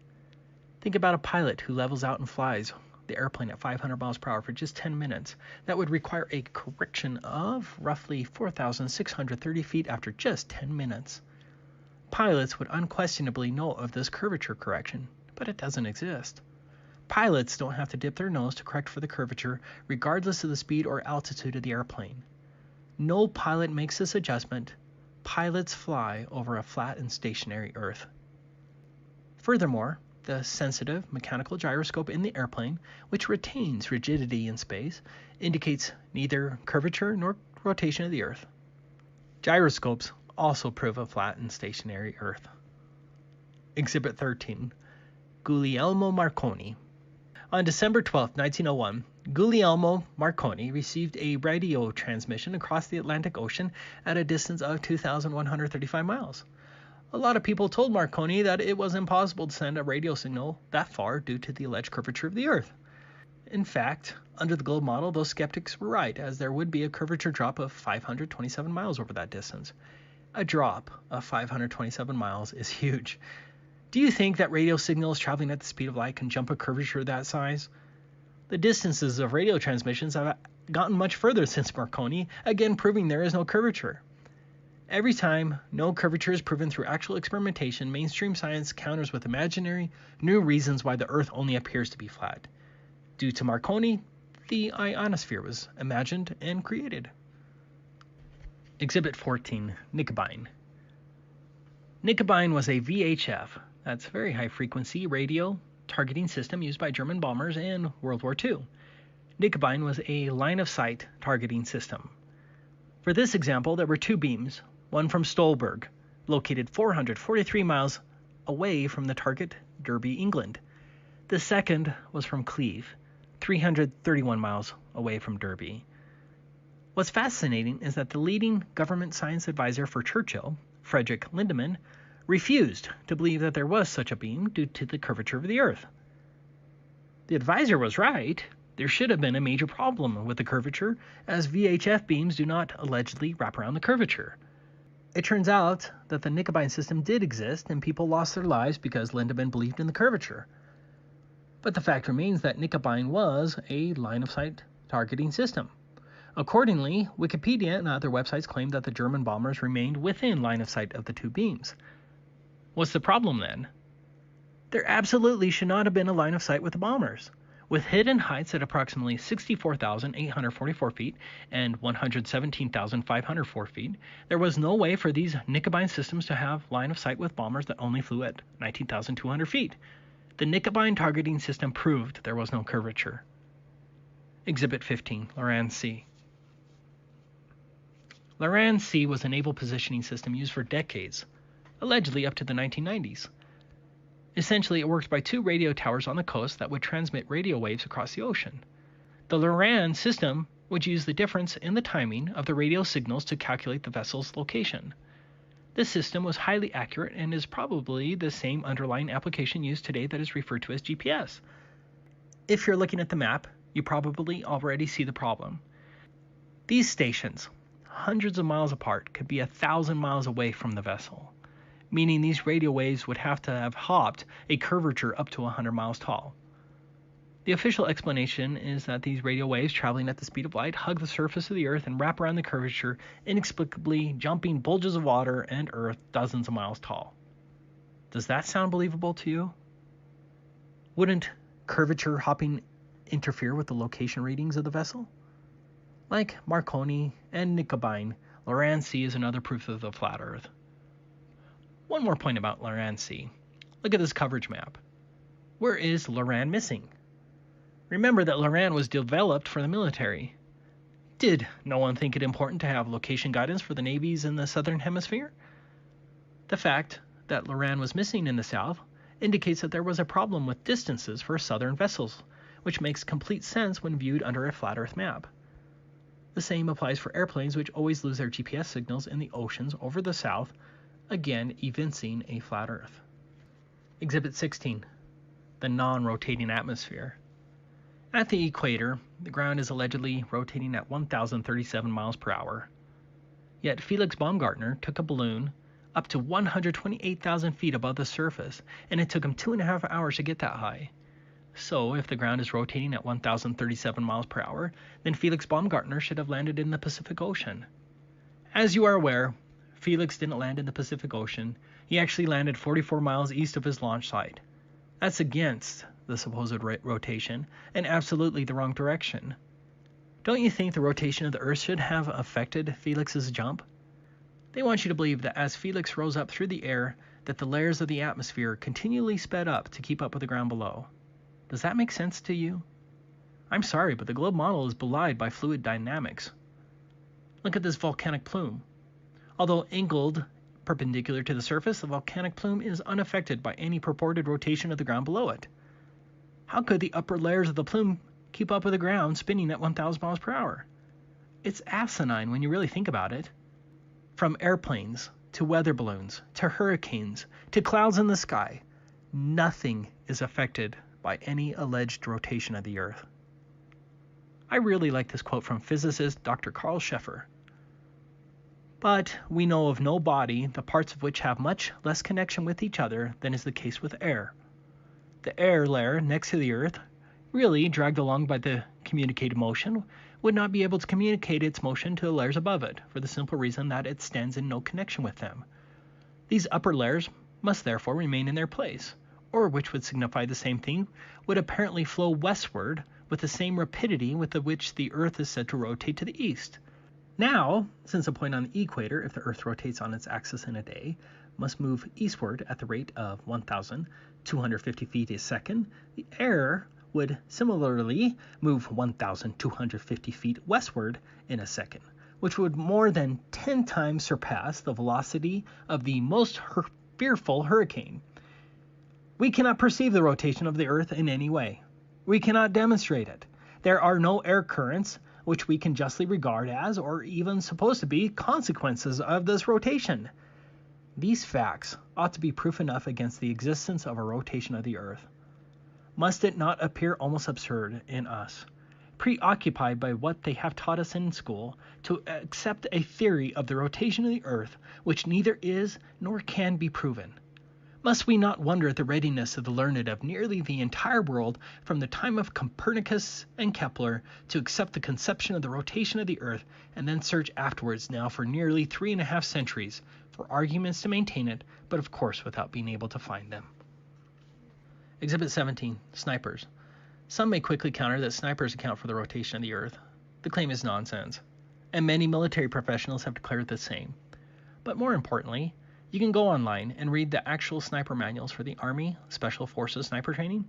Think about a pilot who levels out and flies the airplane at 500 miles per hour for just 10 minutes. That would require a correction of roughly 4,630 feet after just 10 minutes. Pilots would unquestionably know of this curvature correction, but it doesn't exist. Pilots don't have to dip their nose to correct for the curvature, regardless of the speed or altitude of the airplane. No pilot makes this adjustment. Pilots fly over a flat and stationary Earth. Furthermore, the sensitive mechanical gyroscope in the airplane, which retains rigidity in space, indicates neither curvature nor rotation of the Earth. Gyroscopes also prove a flat and stationary Earth. Exhibit 13. Guglielmo Marconi. On December 12, 1901, Guglielmo Marconi received a radio transmission across the Atlantic Ocean at a distance of 2,135 miles. A lot of people told Marconi that it was impossible to send a radio signal that far due to the alleged curvature of the Earth. In fact, under the globe model, those skeptics were right, as there would be a curvature drop of 527 miles over that distance. A drop of 527 miles is huge. Do you think that radio signals traveling at the speed of light can jump a curvature that size? The distances of radio transmissions have gotten much further since Marconi, again proving there is no curvature. Every time no curvature is proven through actual experimentation, mainstream science counters with imaginary new reasons why the Earth only appears to be flat. Due to Marconi, the ionosphere was imagined and created. Exhibit 14, Knickebein. Knickebein was a VHF, that's very high frequency radio targeting system used by German bombers in World War II. Knickebein was a line of sight targeting system. For this example, there were two beams, one from Stolberg, located 443 miles away from the target, Derby, England. The second was from Cleve, 331 miles away from Derby. What's fascinating is that the leading government science advisor for Churchill, Frederick Lindemann, refused to believe that there was such a beam due to the curvature of the Earth. The advisor was right. There should have been a major problem with the curvature, as VHF beams do not allegedly wrap around the curvature. It turns out that the Knickebein system did exist, and people lost their lives because Lindemann believed in the curvature. But the fact remains that Knickebein was a line-of-sight targeting system. Accordingly, Wikipedia and other websites claim that the German bombers remained within line of sight of the two beams. What's the problem then? There absolutely should not have been a line of sight with the bombers. With hidden heights at approximately 64,844 feet and 117,504 feet, there was no way for these Knickebein systems to have line of sight with bombers that only flew at 19,200 feet. The Knickebein targeting system proved there was no curvature. Exhibit 15, Loran C. Loran C was a naval positioning system used for decades, allegedly up to the 1990s. Essentially, it worked by two radio towers on the coast that would transmit radio waves across the ocean. The Loran system would use the difference in the timing of the radio signals to calculate the vessel's location. This system was highly accurate and is probably the same underlying application used today that is referred to as GPS. If you're looking at the map, you probably already see the problem. These stations, hundreds of miles apart, could be 1,000 miles away from the vessel, meaning these radio waves would have to have hopped a curvature up to 100 miles tall. The official explanation is that these radio waves traveling at the speed of light hug the surface of the Earth and wrap around the curvature, inexplicably jumping bulges of water and Earth dozens of miles tall. Does that sound believable to you? Wouldn't curvature hopping interfere with the location readings of the vessel? Like Marconi and Knickebein, Loran C is another proof of the flat Earth. One more point about Loran C. Look at this coverage map. Where is Loran missing? Remember that Loran was developed for the military. Did no one think it important to have location guidance for the navies in the southern hemisphere? The fact that Loran was missing in the south indicates that there was a problem with distances for southern vessels, which makes complete sense when viewed under a flat Earth map. The same applies for airplanes, which always lose their GPS signals in the oceans over the south, again evincing a flat Earth. Exhibit 16, the non-rotating atmosphere. At the equator, the ground is allegedly rotating at 1,037 miles per hour. Yet Felix Baumgartner took a balloon up to 128,000 feet above the surface, and it took him 2.5 hours to get that high. So, if the ground is rotating at 1,037 miles per hour, then Felix Baumgartner should have landed in the Pacific Ocean. As you are aware, Felix didn't land in the Pacific Ocean. He actually landed 44 miles east of his launch site. That's against the supposed rotation and absolutely the wrong direction. Don't you think the rotation of the Earth should have affected Felix's jump? They want you to believe that as Felix rose up through the air, that the layers of the atmosphere continually sped up to keep up with the ground below. Does that make sense to you? I'm sorry, but the globe model is belied by fluid dynamics. Look at this volcanic plume. Although angled perpendicular to the surface, the volcanic plume is unaffected by any purported rotation of the ground below it. How could the upper layers of the plume keep up with the ground spinning at 1,000 miles per hour? It's asinine when you really think about it. From airplanes, to weather balloons, to hurricanes, to clouds in the sky, nothing is affected by any alleged rotation of the Earth. I really like this quote from physicist Dr. Carl Scheffer. But we know of no body, the parts of which have much less connection with each other than is the case with air. The air layer next to the Earth, really dragged along by the communicated motion, would not be able to communicate its motion to the layers above it, for the simple reason that it stands in no connection with them. These upper layers must therefore remain in their place, or which would signify the same thing, would apparently flow westward with the same rapidity with which the Earth is said to rotate to the east. Now, since a point on the equator, if the Earth rotates on its axis in a day, must move eastward at the rate of 1,250 feet a second, the air would similarly move 1,250 feet westward in a second, which would more than 10 times surpass the velocity of the most fearful hurricane. We cannot perceive the rotation of the Earth in any way. We cannot demonstrate it. There are no air currents which we can justly regard as, or even supposed to be, consequences of this rotation. These facts ought to be proof enough against the existence of a rotation of the Earth. Must it not appear almost absurd in us, preoccupied by what they have taught us in school, to accept a theory of the rotation of the Earth which neither is nor can be proven? Must we not wonder at the readiness of the learned of nearly the entire world, from the time of Copernicus and Kepler, to accept the conception of the rotation of the Earth, and then search afterwards now for nearly 3.5 centuries for arguments to maintain it, but of course without being able to find them? Exhibit 17. Snipers. Some may quickly counter that snipers account for the rotation of the Earth. The claim is nonsense, and many military professionals have declared the same. But more importantly, you can go online and read the actual sniper manuals for the Army Special Forces Sniper Training,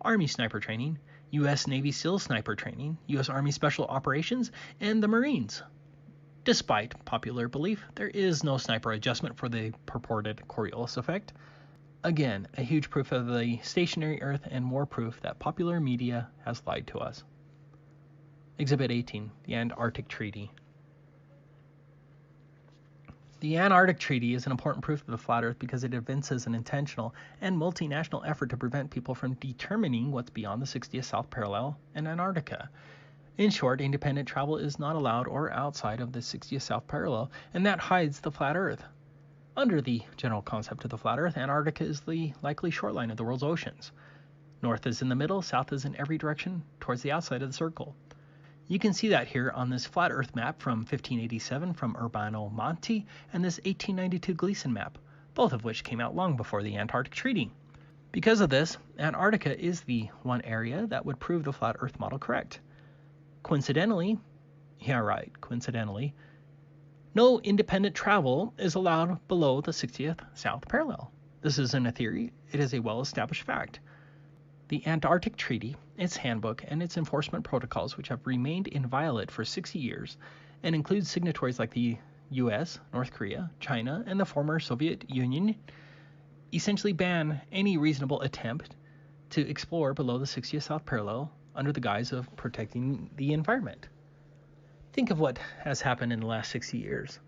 Army Sniper Training, U.S. Navy SEAL Sniper Training, U.S. Army Special Operations, and the Marines. Despite popular belief, there is no sniper adjustment for the purported Coriolis effect. Again, a huge proof of the stationary Earth and more proof that popular media has lied to us. Exhibit 18, the Antarctic Treaty. The Antarctic Treaty is an important proof of the flat Earth because it evinces an intentional and multinational effort to prevent people from determining what's beyond the 60th south parallel in Antarctica. In short, independent travel is not allowed or outside of the 60th south parallel, and that hides the flat Earth. Under the general concept of the flat Earth, Antarctica is the likely shoreline of the world's oceans. North is in the middle, south is in every direction towards the outside of the circle. You can see that here on this flat Earth map from 1587 from Urbano Monti and this 1892 Gleason map, both of which came out long before the Antarctic Treaty. Because of this, Antarctica is the one area that would prove the flat Earth model correct. Coincidentally, no independent travel is allowed below the 60th south parallel. This isn't a theory, it is a well-established fact. The Antarctic Treaty, its handbook, and its enforcement protocols, which have remained inviolate for 60 years, and include signatories like the US, North Korea, China, and the former Soviet Union, essentially ban any reasonable attempt to explore below the 60th south parallel under the guise of protecting the environment. Think of what has happened in the last 60 years.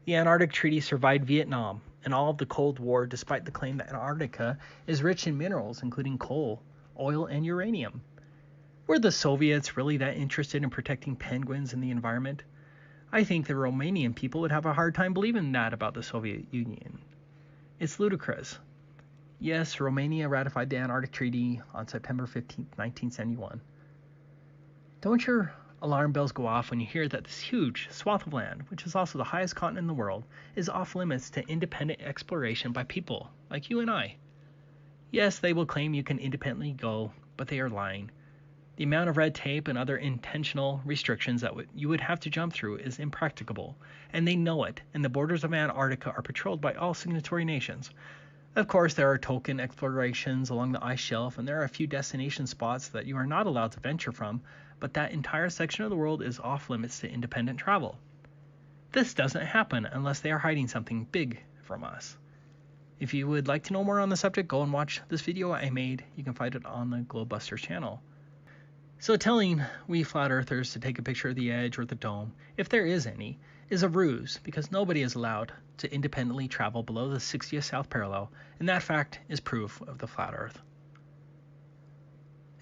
The Antarctic Treaty survived Vietnam and all of the Cold War, despite the claim that Antarctica is rich in minerals, including coal, oil, and uranium. Were the Soviets really that interested in protecting penguins and the environment? I think the Romanian people would have a hard time believing that about the Soviet Union. It's ludicrous. Yes, Romania ratified the Antarctic Treaty on September 15, 1971. Don't your alarm bells go off when you hear that this huge swath of land, which is also the highest continent in the world, is off limits to independent exploration by people like you and I? Yes, they will claim you can independently go, but they are lying. The amount of red tape and other intentional restrictions that you would have to jump through is impracticable, and they know it, and the borders of Antarctica are patrolled by all signatory nations. Of course, there are token explorations along the ice shelf, and there are a few destination spots that you are not allowed to venture from, but that entire section of the world is off limits to independent travel. This doesn't happen unless they are hiding something big from us. If you would like to know more on the subject, go and watch this video I made. You can find it on the Globebusters channel. So telling we flat earthers to take a picture of the edge or the dome, if there is any, is a ruse because nobody is allowed to independently travel below the 60th south parallel, and that fact is proof of the flat earth.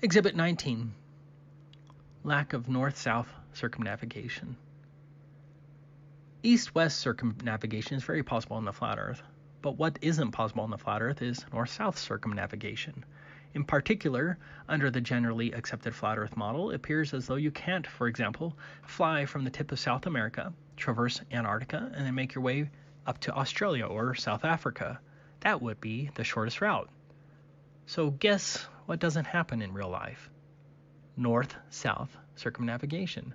Exhibit 19. Lack of north-south circumnavigation. East-west circumnavigation is very possible on the flat earth, but what isn't possible on the flat earth is north-south circumnavigation. In particular, under the generally accepted flat earth model, it appears as though you can't, for example, fly from the tip of South America, traverse Antarctica, and then make your way up to Australia or South Africa. That would be the shortest route. So guess what doesn't happen in real life? North-south circumnavigation.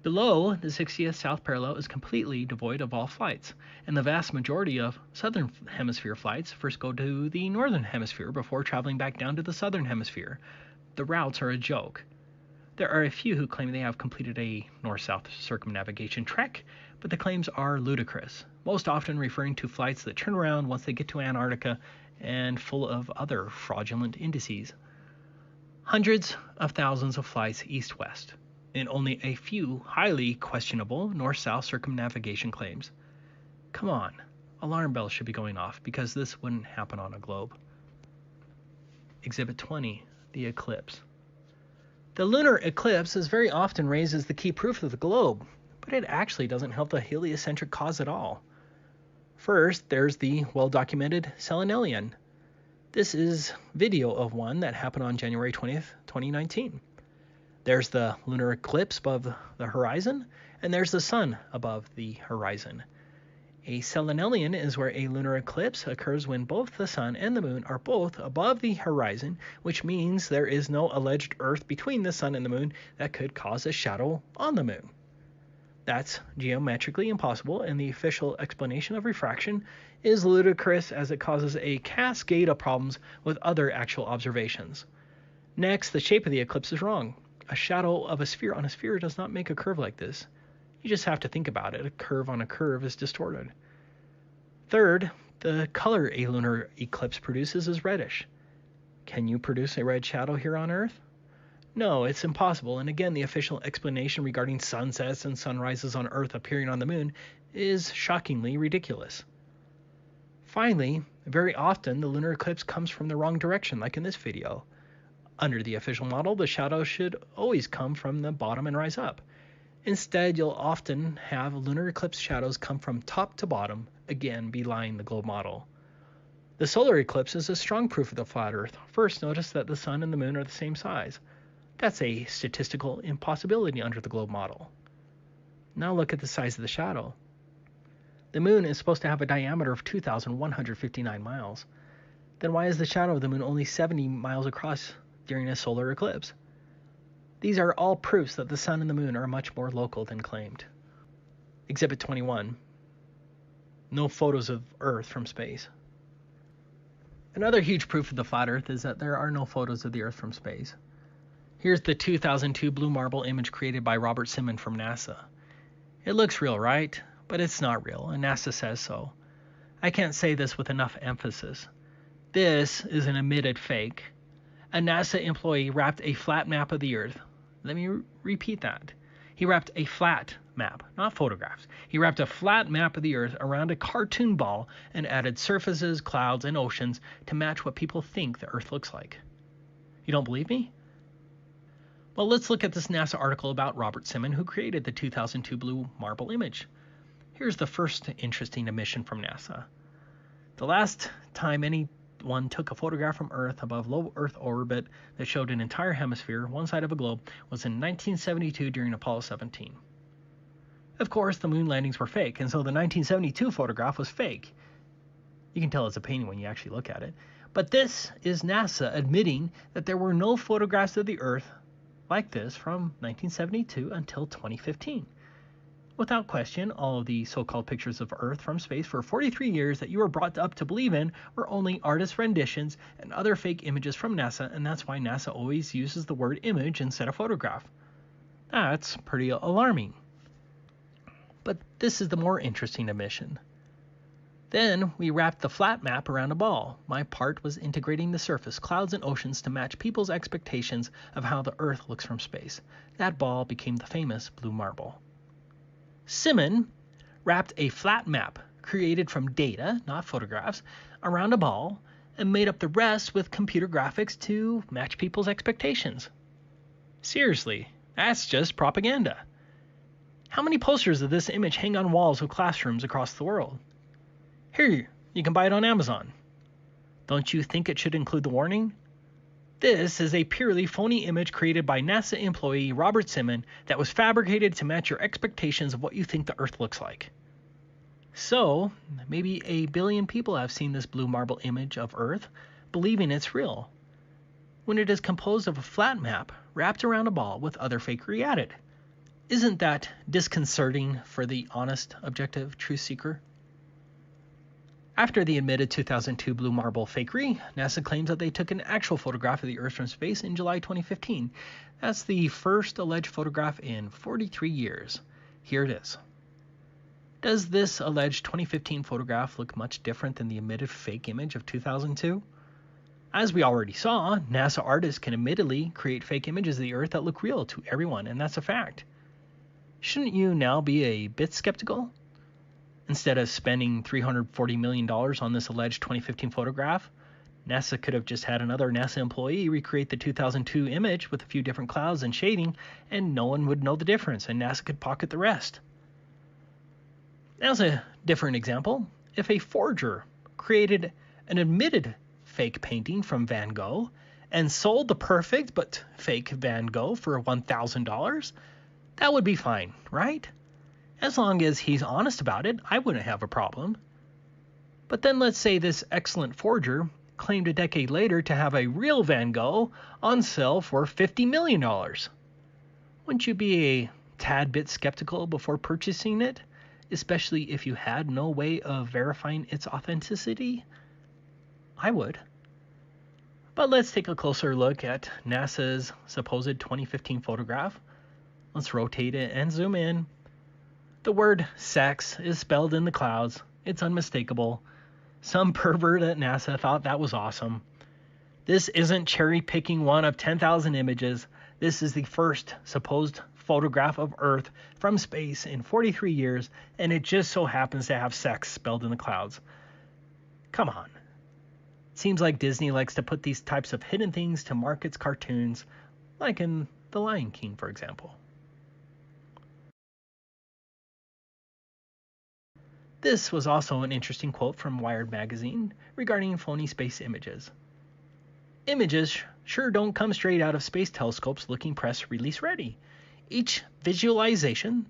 Below the 60th south parallel is completely devoid of all flights, and the vast majority of southern hemisphere flights first go to the northern hemisphere before traveling back down to the southern hemisphere. The routes are a joke. There are a few who claim they have completed a north-south circumnavigation trek, but the claims are ludicrous, most often referring to flights that turn around once they get to Antarctica and full of other fraudulent indices. Hundreds of thousands of flights east-west, and only a few highly questionable north-south circumnavigation claims. Come on, alarm bells should be going off because this wouldn't happen on a globe. Exhibit 20, the eclipse. The lunar eclipse is very often raised as the key proof of the globe, but it actually doesn't help the heliocentric cause at all. First, there's the well-documented Selenelian. This is video of one that happened on January 20th, 2019. There's the lunar eclipse above the horizon, and there's the sun above the horizon. A Selenelian is where a lunar eclipse occurs when both the sun and the moon are both above the horizon, which means there is no alleged Earth between the sun and the moon that could cause a shadow on the moon. That's geometrically impossible, and the official explanation of refraction is ludicrous as it causes a cascade of problems with other actual observations. Next, the shape of the eclipse is wrong. A shadow of a sphere on a sphere does not make a curve like this. You just have to think about it. A curve on a curve is distorted. Third, the color a lunar eclipse produces is reddish. Can you produce a red shadow here on Earth? No, it's impossible, and again the official explanation regarding sunsets and sunrises on Earth appearing on the moon is shockingly ridiculous. Finally, very often the lunar eclipse comes from the wrong direction, like in this video. Under the official model, the shadow should always come from the bottom and rise up. Instead, you'll often have lunar eclipse shadows come from top to bottom, again belying the globe model. The solar eclipse is a strong proof of the flat Earth. First, notice that the sun and the moon are the same size. That's a statistical impossibility under the globe model. Now look at the size of the shadow. The moon is supposed to have a diameter of 2,159 miles. Then why is the shadow of the moon only 70 miles across during a solar eclipse? These are all proofs that the sun and the moon are much more local than claimed. Exhibit 21. No photos of Earth from space. Another huge proof of the flat Earth is that there are no photos of the Earth from space. Here's the 2002 blue marble image created by Robert Simon from NASA. It looks real, right? But it's not real, and NASA says so. I can't say this with enough emphasis. This is an admitted fake. A NASA employee wrapped a flat map of the Earth. Let me repeat that. He wrapped a flat map, not photographs. He wrapped a flat map of the Earth around a cartoon ball and added surfaces, clouds, and oceans to match what people think the Earth looks like. You don't believe me? Well, let's look at this NASA article about Robert Simon, who created the 2002 blue marble image. Here's the first interesting admission from NASA. The last time anyone took a photograph from Earth above low Earth orbit that showed an entire hemisphere, one side of a globe, was in 1972 during Apollo 17. Of course, the moon landings were fake, and so the 1972 photograph was fake. You can tell it's a painting when you actually look at it. But this is NASA admitting that there were no photographs of the Earth like this from 1972 until 2015. Without question, all of the so-called pictures of Earth from space for 43 years that you were brought up to believe in were only artist renditions and other fake images from NASA, and that's why NASA always uses the word image instead of photograph. That's pretty alarming. But this is the more interesting admission. Then we wrapped the flat map around a ball. My part was integrating the surface, clouds, and oceans to match people's expectations of how the Earth looks from space. That ball became the famous blue marble. Simon wrapped a flat map created from data, not photographs, around a ball and made up the rest with computer graphics to match people's expectations. Seriously, that's just propaganda. How many posters of this image hang on walls of classrooms across the world? Here, you can buy it on Amazon. Don't you think it should include the warning? This is a purely phony image created by NASA employee Robert Simon that was fabricated to match your expectations of what you think the Earth looks like. So, maybe 1 billion people have seen this blue marble image of Earth, believing it's real, when it is composed of a flat map wrapped around a ball with other fakery added. Isn't that disconcerting for the honest, objective truth seeker? After the admitted 2002 blue marble fakery, NASA claims that they took an actual photograph of the Earth from space in July 2015. That's the first alleged photograph in 43 years. Here it is. Does this alleged 2015 photograph look much different than the admitted fake image of 2002? As we already saw, NASA artists can admittedly create fake images of the Earth that look real to everyone, and that's a fact. Shouldn't you now be a bit skeptical? Instead of spending $340 million on this alleged 2015 photograph, NASA could have just had another NASA employee recreate the 2002 image with a few different clouds and shading, and no one would know the difference, and NASA could pocket the rest. As a different example, if a forger created an admitted fake painting from Van Gogh and sold the perfect but fake Van Gogh for $1,000, that would be fine, right? As long as he's honest about it, I wouldn't have a problem. But then let's say this excellent forger claimed a decade later to have a real Van Gogh on sale for $50 million. Wouldn't you be a tad bit skeptical before purchasing it, especially if you had no way of verifying its authenticity? I would. But let's take a closer look at NASA's supposed 2015 photograph. Let's rotate it and zoom in. The word sex is spelled in the clouds. It's unmistakable. Some pervert at NASA thought that was awesome. This isn't cherry-picking one of 10,000 images. This is the first supposed photograph of Earth from space in 43 years, and it just so happens to have sex spelled in the clouds. Come on. Seems like Disney likes to put these types of hidden things to market its cartoons, like in The Lion King, for example. This was also an interesting quote from Wired magazine regarding phony space images. Images sure don't come straight out of space telescopes looking press release ready. Each visualization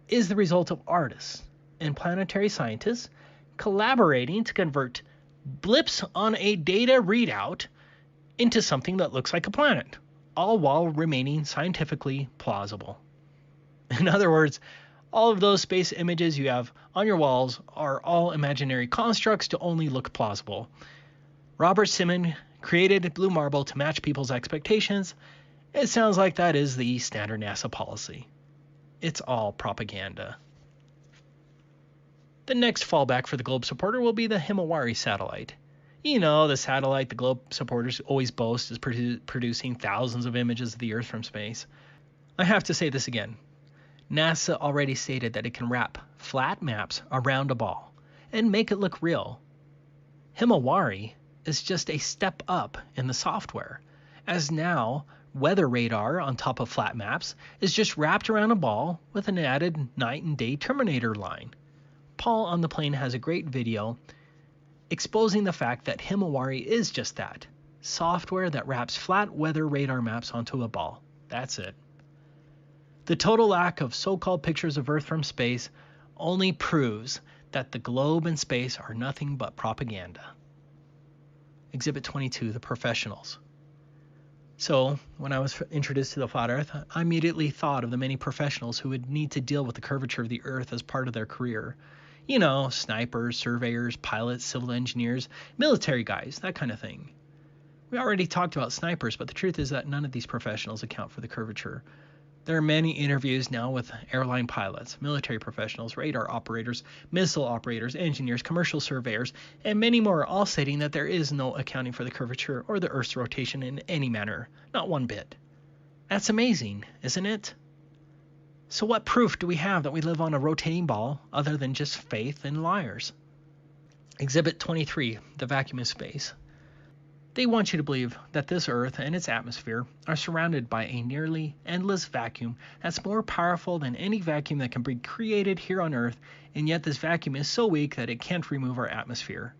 is the result of artists and planetary scientists collaborating to convert blips on a data readout into something that looks like a planet, all while remaining scientifically plausible. In other words, all of those space images you have on your walls are all imaginary constructs to only look plausible. Robert Simon created blue marble to match people's expectations. It sounds like that is the standard NASA policy. It's all propaganda. The next fallback for the Globe supporter will be the Himawari satellite. You know, the satellite the Globe supporters always boast is producing thousands of images of the Earth from space. I have to say this again. NASA already stated that it can wrap flat maps around a ball and make it look real. Himawari is just a step up in the software, as now weather radar on top of flat maps is just wrapped around a ball with an added night and day terminator line. Paul on the Plane has a great video exposing the fact that Himawari is just that, software that wraps flat weather radar maps onto a ball. That's it. The total lack of so-called pictures of Earth from space only proves that the globe and space are nothing but propaganda. Exhibit 22, the professionals. So, when I was introduced to the flat earth, I immediately thought of the many professionals who would need to deal with the curvature of the earth as part of their career. You know, snipers, surveyors, pilots, civil engineers, military guys, that kind of thing. We already talked about snipers, but the truth is that none of these professionals account for the curvature. There are many interviews now with airline pilots, military professionals, radar operators, missile operators, engineers, commercial surveyors, and many more, all stating that there is no accounting for the curvature or the Earth's rotation in any manner, not one bit. That's amazing, isn't it? So what proof do we have that we live on a rotating ball other than just faith and liars? Exhibit 23, the vacuum of space. They want you to believe that this Earth and its atmosphere are surrounded by a nearly endless vacuum that's more powerful than any vacuum that can be created here on Earth, and yet this vacuum is so weak that it can't remove our atmosphere.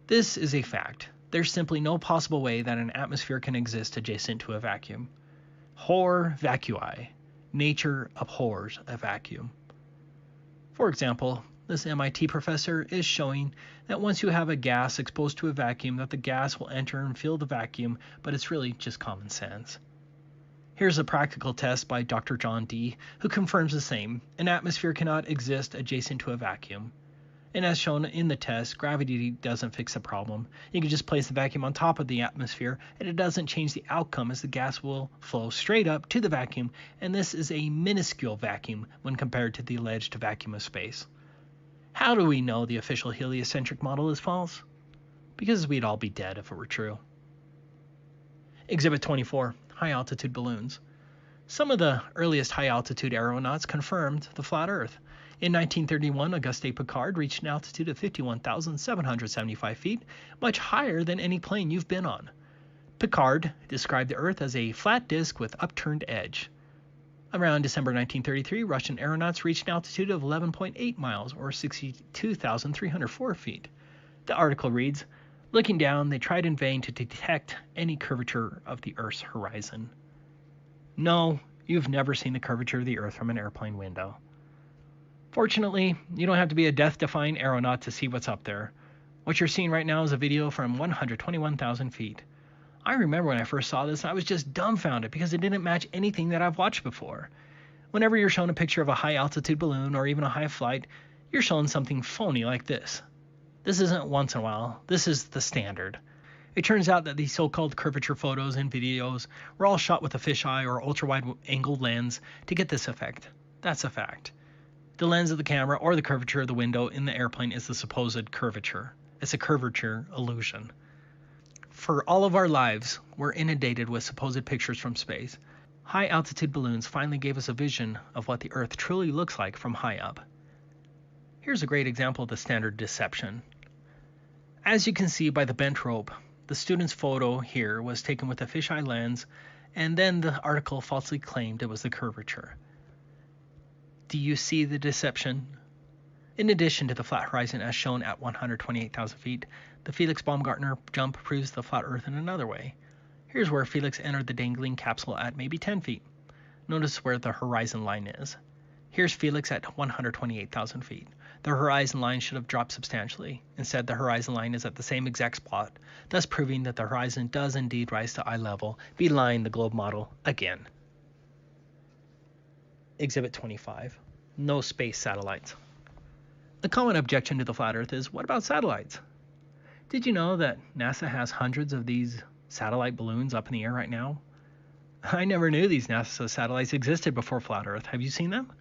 This is a fact. There's simply no possible way that an atmosphere can exist adjacent to a vacuum. Horror vacui. Nature abhors a vacuum. For example, this MIT professor is showing that once you have a gas exposed to a vacuum, that the gas will enter and fill the vacuum, but it's really just common sense. Here's a practical test by Dr. John D., who confirms the same. An atmosphere cannot exist adjacent to a vacuum. And as shown in the test, gravity doesn't fix the problem. You can just place the vacuum on top of the atmosphere, and it doesn't change the outcome, as the gas will flow straight up to the vacuum, and this is a minuscule vacuum when compared to the alleged vacuum of space. How do we know the official heliocentric model is false? Because we'd all be dead if it were true. Exhibit 24, high-altitude balloons. Some of the earliest high-altitude aeronauts confirmed the flat Earth. In 1931, Auguste Piccard reached an altitude of 51,775 feet, much higher than any plane you've been on. Piccard described the Earth as a flat disk with upturned edge. Around December 1933, Russian aeronauts reached an altitude of 11.8 miles, or 62,304 feet. The article reads, "Looking down, they tried in vain to detect any curvature of the Earth's horizon." No, you've never seen the curvature of the Earth from an airplane window. Fortunately, you don't have to be a death-defying aeronaut to see what's up there. What you're seeing right now is a video from 121,000 feet. I remember when I first saw this, I was just dumbfounded because it didn't match anything that I've watched before. Whenever you're shown a picture of a high-altitude balloon or even a high flight, you're shown something phony like this. This isn't once in a while. This is the standard. It turns out that these so-called curvature photos and videos were all shot with a fisheye or ultra-wide-angled lens to get this effect. That's a fact. The lens of the camera or the curvature of the window in the airplane is the supposed curvature. It's a curvature illusion. For all of our lives, we're inundated with supposed pictures from space. High-altitude balloons finally gave us a vision of what the Earth truly looks like from high up. Here's a great example of the standard deception. As you can see by the bent rope, the student's photo here was taken with a fisheye lens, and then the article falsely claimed it was the curvature. Do you see the deception? In addition to the flat horizon as shown at 128,000 feet, the Felix Baumgartner jump proves the flat Earth in another way. Here's where Felix entered the dangling capsule at maybe 10 feet. Notice where the horizon line is. Here's Felix at 128,000 feet. The horizon line should have dropped substantially. Instead, the horizon line is at the same exact spot, thus proving that the horizon does indeed rise to eye level, belying the globe model again. Exhibit 25. No space satellites. A common objection to the flat Earth is, what about satellites? Did you know that NASA has hundreds of these satellite balloons up in the air right now? I never knew these NASA satellites existed before flat Earth. Have you seen them?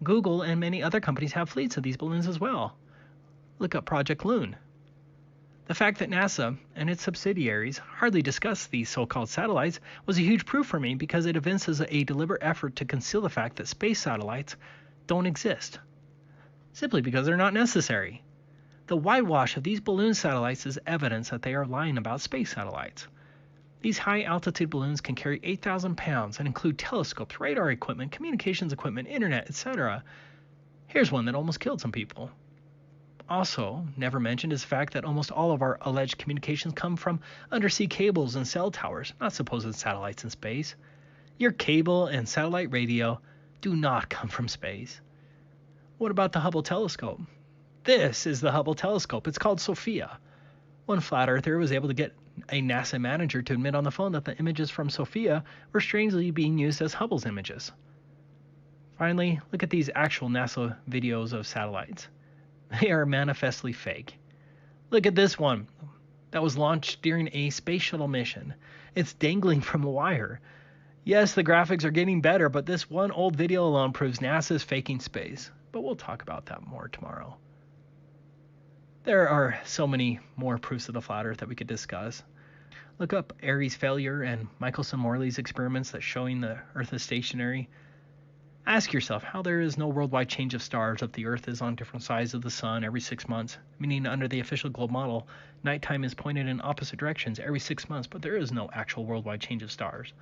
Google and many other companies have fleets of these balloons as well. Look up Project Loon. The fact that NASA and its subsidiaries hardly discuss these so-called satellites was a huge proof for me, because it evinces a deliberate effort to conceal the fact that space satellites don't exist, simply because they're not necessary. The whitewash of these balloon satellites is evidence that they are lying about space satellites. These high-altitude balloons can carry 8,000 pounds and include telescopes, radar equipment, communications equipment, internet, etc. Here's one that almost killed some people. Also, never mentioned is the fact that almost all of our alleged communications come from undersea cables and cell towers, not supposed satellites in space. Your cable and satellite radio do not come from space. What about the Hubble telescope? This is the Hubble telescope. It's called Sophia. One flat earther was able to get a NASA manager to admit on the phone that the images from Sophia were strangely being used as Hubble's images. Finally, look at these actual NASA videos of satellites. They are manifestly fake. Look at this one that was launched during a space shuttle mission. It's dangling from a wire. Yes, the graphics are getting better, but this one old video alone proves NASA's faking space. But we'll talk about that more tomorrow. There are so many more proofs of the flat earth that we could discuss. Look up Airy's failure and Michelson-Morley's experiments that showing the earth is stationary. Ask yourself how there is no worldwide change of stars if the earth is on different sides of the sun every 6 months, meaning under the official globe model, nighttime is pointed in opposite directions every 6 months, but there is no actual worldwide change of stars.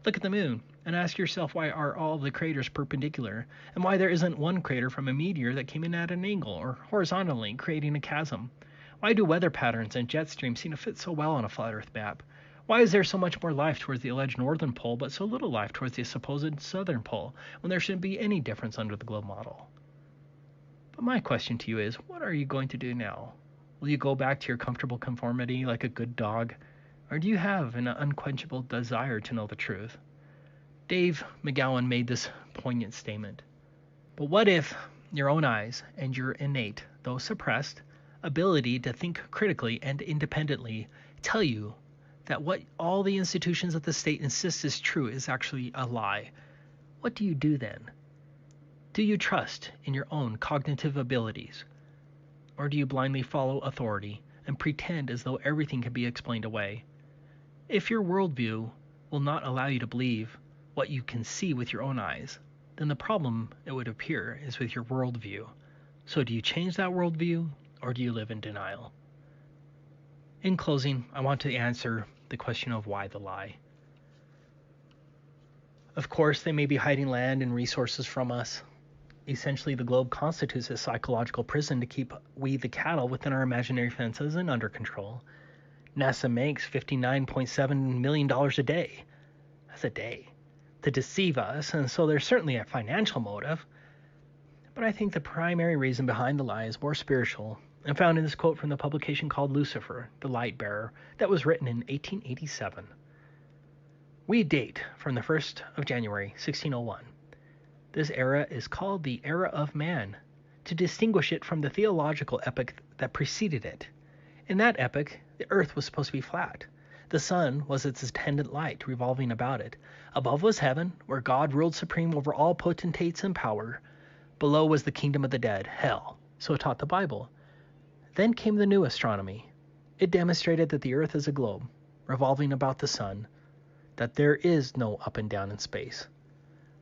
Look at the moon and ask yourself why are all the craters perpendicular and why there isn't one crater from a meteor that came in at an angle or horizontally creating a chasm. Why do weather patterns and jet streams seem to fit so well on a flat earth map? Why is there so much more life towards the alleged northern pole but so little life towards the supposed southern pole when there shouldn't be any difference under the globe model? But my question to you is, what are you going to do now? Will you go back to your comfortable conformity like a good dog? Or do you have an unquenchable desire to know the truth? Dave McGowan made this poignant statement. But what if your own eyes and your innate, though suppressed, ability to think critically and independently tell you that what all the institutions of the state insist is true is actually a lie? What do you do then? Do you trust in your own cognitive abilities? Or do you blindly follow authority and pretend as though everything can be explained away? If your worldview will not allow you to believe what you can see with your own eyes, then the problem, it would appear, is with your worldview. So do you change that worldview, or do you live in denial? In closing, I want to answer the question of why the lie. Of course, they may be hiding land and resources from us. Essentially, the globe constitutes a psychological prison to keep we the cattle within our imaginary fences and under control. NASA makes $59.7 million a day. That's a day. To deceive us, and so there's certainly a financial motive. But I think the primary reason behind the lie is more spiritual, and found in this quote from the publication called Lucifer, the Light Bearer, that was written in 1887. We date from the 1st of January, 1601. This era is called the Era of Man, to distinguish it from the theological epoch that preceded it. In that epoch, the earth was supposed to be flat. The sun was its attendant light, revolving about it. Above was heaven, where God ruled supreme over all potentates and power. Below was the kingdom of the dead, hell. So taught the Bible. Then came the new astronomy. It demonstrated that the earth is a globe, revolving about the sun, that there is no up and down in space.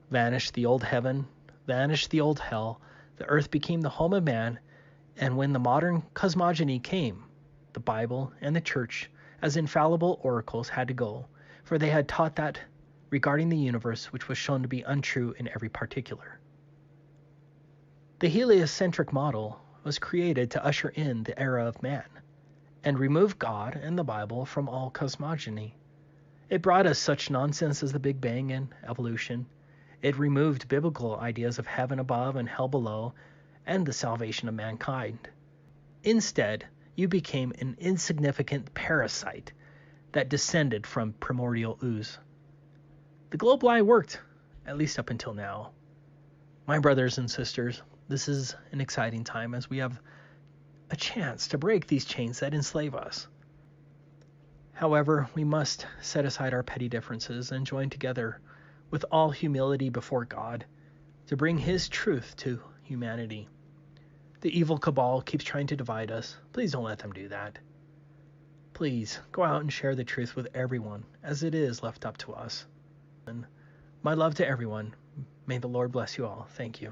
Vanished the old heaven, vanished the old hell, the earth became the home of man, and when the modern cosmogony came, the Bible and the church, as infallible oracles, had to go, for they had taught that regarding the universe which was shown to be untrue in every particular. The heliocentric model was created to usher in the era of man, and remove God and the Bible from all cosmogony. It brought us such nonsense as the Big Bang and evolution. It removed biblical ideas of heaven above and hell below, and the salvation of mankind. Instead, you became an insignificant parasite that descended from primordial ooze. The globe lie worked, at least up until now. My brothers and sisters, this is an exciting time as we have a chance to break these chains that enslave us. However, we must set aside our petty differences and join together with all humility before God to bring His truth to humanity. The evil cabal keeps trying to divide us. Please don't let them do that. Please go out and share the truth with everyone, as it is left up to us. And my love to everyone. May the Lord bless you all. Thank you.